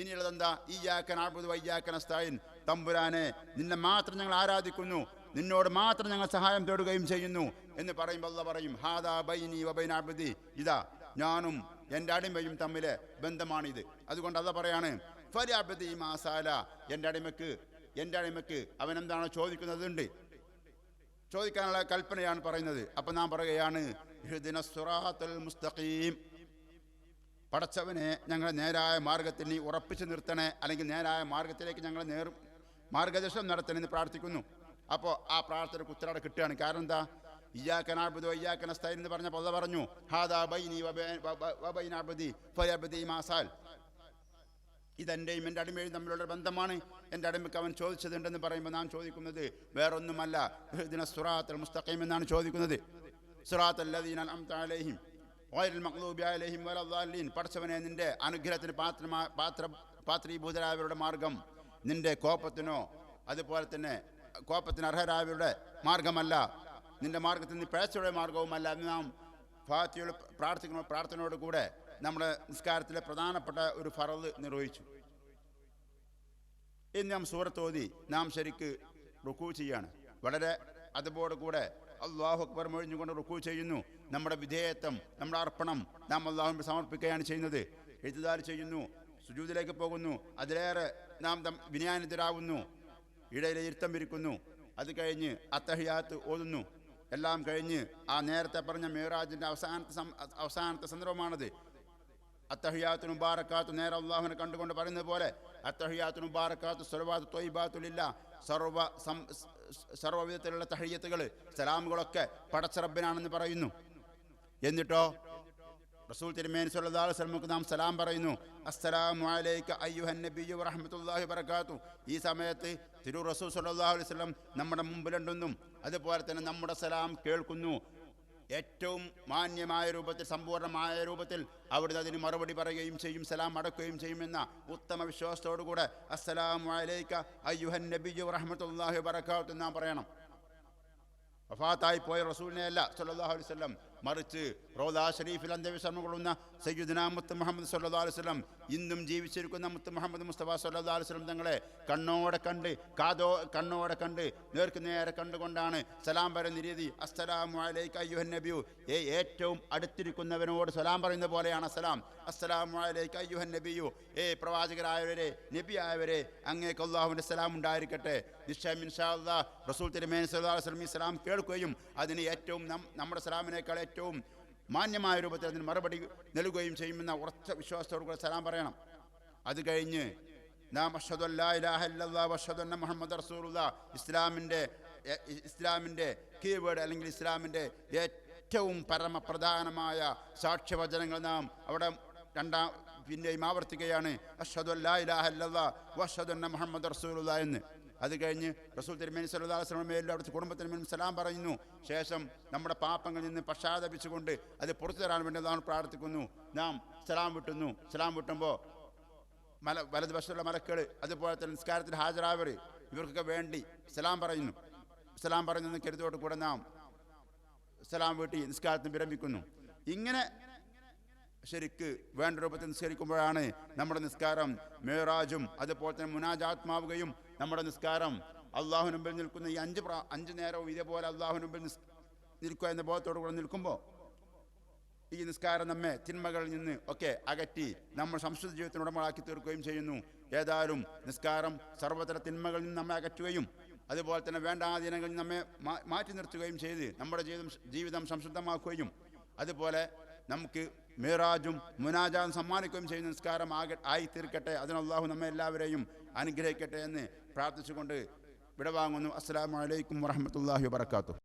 ഇനിയുള്ളത് എന്താ? ഇയ്യാക നഅ്ബുദു വ ഇയ്യാക നസ്തഈൻ, തമ്പുരാനെ, നിന്നെ മാത്രം ഞങ്ങൾ ആരാധിക്കുന്നു, നിന്നോട് മാത്രം ഞങ്ങൾ സഹായം തേടുകയും ചെയ്യുന്നു എന്ന് പറയുമ്പോൾ അല്ലാഹു പറയും, ഹാദാ ബൈനി വ ബൈന അബ്ദി, ഇതാ ഞാനും എൻ്റെ അടിമയും തമ്മിലെ ബന്ധമാണിത്. അതുകൊണ്ട് അല്ലാഹു പറയാണ്, ഫലിഅബ്ദി മാ സഅല, എൻ്റെ അടിമയ്ക്ക് അവൻ എന്താണോ ചോദിക്കുന്നതുണ്ട്, ചോദിക്കാനുള്ള കൽപ്പനയാണ് പറയുന്നത്. അപ്പം നാം പറയുകയാണ്, ഇഹ്ദിനസ് സിറാത്തൽ മുസ്തഖീം, പടച്ചവനെ, ഞങ്ങളെ നേരായ മാർഗത്തിൽ നീ ഉറപ്പിച്ചു നിർത്തണേ, അല്ലെങ്കിൽ നേരായ മാർഗത്തിലേക്ക് ഞങ്ങളെ മാർഗദർശനം നടത്തണമെന്ന് പ്രാർത്ഥിക്കുന്നു. അപ്പോൾ ആ പ്രാർത്ഥനയ്ക്ക് ഉത്തരവാദം കിട്ടുകയാണ്. കാരണം എന്താ? ഇയ്യാക നഅ്ബുദു വ ഇയ്യാക നസ്തഈൻ എന്ന് പറഞ്ഞപ്പോൾ അല്ലാഹു പറഞ്ഞു, ഹാദാ ബൈനി വ ബൈന അബ്ദി ഫലിഅബ്ദി മാ സഅൽ, ഇതെൻ്റെയും എൻ്റെ അടിമയും തമ്മിലുള്ള ബന്ധമാണ്. എൻ്റെ അടിമയ്ക്ക് അവൻ ചോദിച്ചതുണ്ടെന്ന് പറയുമ്പോൾ നാം ചോദിക്കുന്നത് വേറൊന്നുമല്ല, ഇഹ്ദിന സിറാത്തൽ മുസ്തഖീം എന്നാണ് ചോദിക്കുന്നത്. സിറാത്തൽ ലദീന അൻഅംത അലൈഹിം ഗൈറിൽ മഗ്ദൂബി അലൈഹിം വലദ്ദാലിൻ. പടച്ചവനെ, നിൻ്റെ അനുഗ്രഹത്തിന് പാത്രീഭൂതരായവരുടെ മാർഗം നിൻ്റെ കോപത്തിനോ അതുപോലെ തന്നെ കോപത്തിന് അർഹരായവരുടെ മാർഗമല്ല, നിൻ്റെ മാർഗത്തിൽ നിന്ന് പിഴച്ചവരുടെ മാർഗവുമല്ല എന്ന് നാം ഫാത്തിഹയിൽ പ്രാർത്ഥനയോട് കൂടെ നമ്മുടെ നിസ്കാരത്തിലെ പ്രധാനപ്പെട്ട ഒരു ഫറദ് നിർവഹിച്ചു. ഇന്ന് നാം സൂറത്ത് ഓതി നാം ശരിക്ക് റുക്കൂ ചെയ്യാണ്. വളരെ അതോട് കൂടെ അല്ലാഹു അക്ബർ മൊഴിഞ്ഞുകൊണ്ട് റുക്കൂ ചെയ്യുന്നു. നമ്മുടെ വിധേയത്വം, നമ്മുടെ അർപ്പണം നാം അല്ലാഹുവിന് സമർപ്പിക്കുകയാണ് ചെയ്യുന്നത്. ഇഅ്തിദാൽ ചെയ്യുന്നു, സുജൂദിലേക്ക് പോകുന്നു, അതിലേറെ നാം വിനയാനിതരാകുന്നു, ഇടയിലെ ഇരുത്തം ഇരിക്കുന്നു. അത് കഴിഞ്ഞ് അത്തഹിയാത്ത് ഓതുന്നു. എല്ലാം കഴിഞ്ഞ് ആ നേരത്തെ പറഞ്ഞ മിഅ്റാജിൻ്റെ അവസാനത്തെ സന്ദർഭമാണത്. അത്തഹിയാത്തു മുബാറക്കാത്തു, നേരെ അല്ലാഹുവിനെ കണ്ടുകൊണ്ട് പറയുന്നത് പോലെ അത്തഹിയാത്തു മുബാറക്കാത്തു സ്വലവാത്തു ത്വയ്യിബാത്തു ലില്ലാഹ്, സർവ്വവിധത്തിലുള്ള തഹയ്യത്തുകൾ സലാമുകളൊക്കെ പടച്ച റബ്ബിനാണെന്ന് പറയുന്നു. എന്നിട്ടോ റസൂൽ തിരുമേനി സ്വല്ലല്ലാഹു അലൈഹി വസല്ലമക്ക് നാം സലാം പറയുന്നു. അസ്സലാമു അലൈക അയ്യുഹൻ നബിയ്യു വറഹ്മത്തുള്ളാഹി വബറകാതുഹു. ഈ സമയത്ത് തിരു റസൂൽ സ്വല്ലല്ലാഹു അലൈഹി വസല്ലം നമ്മുടെ മുമ്പിലുണ്ടെന്നും അതുപോലെ തന്നെ നമ്മുടെ സലാം കേൾക്കുന്നു. ഏറ്റവും മാന്യമായ രൂപത്തിൽ, സമ്പൂർണ്ണമായ രൂപത്തിൽ അവിടുന്ന് അതിന് മറുപടി പറയുകയും ചെയ്യും, സലാം അടക്കുകയും ചെയ്യുമെന്ന ഉത്തമ വിശ്വാസത്തോടുകൂടെ അസ്സലാമു അലൈക അയ്യുഹൻ നബിയ്യു വറഹ്മത്തുള്ളാഹി വബറകാതുഹു നാം പറയണം. വഫാത്തായി പോയ റസൂലിനെ അല്ല സ്വല്ലല്ലാഹു അലൈഹി വസല്ലം, മറിച്ച് റൗദാ ഷരീഫിൽ അന്ത്യവിശ്രമം കൊള്ളുന്ന സയ്യിദുനാ മുത്ത് മുഹമ്മദ് സ്വല്ലല്ലാഹു അലൈഹി വസല്ലം, ഇന്നും ജീവിച്ചിരിക്കുന്ന മുത്ത് മുഹമ്മദ് മുസ്തഫ സ്വല്ലല്ലാഹു അലൈഹി വസല്ലം തങ്ങളെ കണ്ണോടെ കണ്ട് നേർക്ക് നേരെ കണ്ടുകൊണ്ടാണ് സലാം പറയുന്ന രീതി. അസ്സലാമു അലൈക അയ്യുഹൻ നബിയു, ഏറ്റവും അടുത്തിരിക്കുന്നവനോട് സലാം പറയുന്ന പോലെയാണ് സലാം. അസ്സലാമു അലൈക അയ്യുഹൻ നബിയു, പ്രവാചകരായവരെ, നബിയായവരെ, അങ്ങേക്ക് അല്ലാഹുവിൻ്റെ സലാം ഉണ്ടായിരിക്കട്ടെ. നിശ്ചയം ഇൻഷാ അല്ലാഹ് റസൂൽ തിരുമേനി സ്വല്ലല്ലാഹു അലൈഹി വസല്ലം ഈ സലാം കേൾക്കുകയും അതിന് ഏറ്റവും നമ്മുടെ സലാമിനേക്കാൾ ഏറ്റവും മാന്യമായ രൂപത്തിൽ അതിന് മറുപടി നൽകുകയും ചെയ്യുമെന്ന ഉറച്ച വിശ്വാസത്തോടു കൂടെ സലാം പറയണം. അത് കഴിഞ്ഞ് നാം അഷ്ഹദു അല്ലാ ഇലാഹ ഇല്ലല്ലാഹ് വഅഷ്ഹദു അന്ന മുഹമ്മദ് റസൂലുള്ളാഹ്, ഇസ്ലാമിൻ്റെ കീവേഡ് അല്ലെങ്കിൽ ഇസ്ലാമിൻ്റെ ഏറ്റവും പരമപ്രധാനമായ സാക്ഷ്യവചനങ്ങൾ നാം അവിടെ പിന്നെയും ആവർത്തിക്കുകയാണ്. അഷ്ഹദു അല്ലാ ഇലാഹ ഇല്ലല്ലാഹ് വഅഷ്ഹദു അന്ന മുഹമ്മദ് റസൂലുള്ളാഹ് എന്ന്. അത് കഴിഞ്ഞ് റസൂൽ തിരുമേനി സ്വല്ലല്ലാഹു അലൈഹി വസല്ലം മേലും അവിടുത്തെ കുടുംബത്തിന് മേലും സലാം പറയുന്നു. ശേഷം നമ്മുടെ പാപങ്ങളിൽ നിന്ന് പശ്ചാത്തപിച്ചുകൊണ്ട് അത് പുറത്തു തരാൻ വേണ്ടി നാം പ്രാർത്ഥിക്കുന്നു. നാം സലാം വിട്ടുമ്പോൾ വലതുവശത്തുള്ള മലക്കുകൾ, അതുപോലെ തന്നെ നിസ്കാരത്തിൽ ഹാജരായവർ, ഇവർക്കൊക്കെ വേണ്ടി സലാം പറയുന്ന കരുതോട് കൂടെ നാം സലാം വീട്ടി നിസ്കാരത്തിന് വിരമിക്കുന്നു. ഇങ്ങനെ ശരിക്ക് വേണ്ട രൂപത്തിൽ നിസ്കരിക്കുമ്പോഴാണ് നമ്മുടെ നിസ്കാരം മിഅ്റാജും അതുപോലെ തന്നെ മുനാജാത്മാവുകയും നമ്മുടെ നിസ്കാരം അള്ളാഹുവിന് മുമ്പിൽ നിൽക്കുന്ന ഈ അഞ്ച് നേരവും ഇതേപോലെ അള്ളാഹുവിന് മുമ്പിൽ നിൽക്കുക എന്ന ബോധത്തോടു കൂടെ നിൽക്കുമ്പോൾ ഈ നിസ്കാരം നമ്മെ തിന്മകളിൽ നിന്ന് ഒക്കെ അകറ്റി നമ്മൾ സംസ്കൃത ജീവിതത്തിന് ഉടമകളാക്കി തീർക്കുകയും ചെയ്യുന്നു. ഏതായാലും നിസ്കാരം സർവ്വതര തിന്മകളിൽ നിന്ന് നമ്മെ അകറ്റുകയും അതുപോലെ തന്നെ വേണ്ടാധീനങ്ങളിൽ നമ്മെ മാറ്റി നിർത്തുകയും ചെയ്ത് നമ്മുടെ ജീവിതം സംശുദ്ധമാക്കുകയും അതുപോലെ നമുക്ക് മിഅ്റാജും മുനാജാതും സമ്മാനിക്കുകയും ചെയ്യുന്ന നിസ്കാരം ആയി തീർക്കട്ടെ. അതിന് അല്ലാഹു നമ്മെ എല്ലാവരെയും അനുഗ്രഹിക്കട്ടെ എന്ന് പ്രാർത്ഥിച്ചുകൊണ്ട് വിടവാങ്ങുന്നു. അസ്സലാമു അലൈക്കും വറഹ്മത്തുള്ളാഹി വബറകാതുഹു.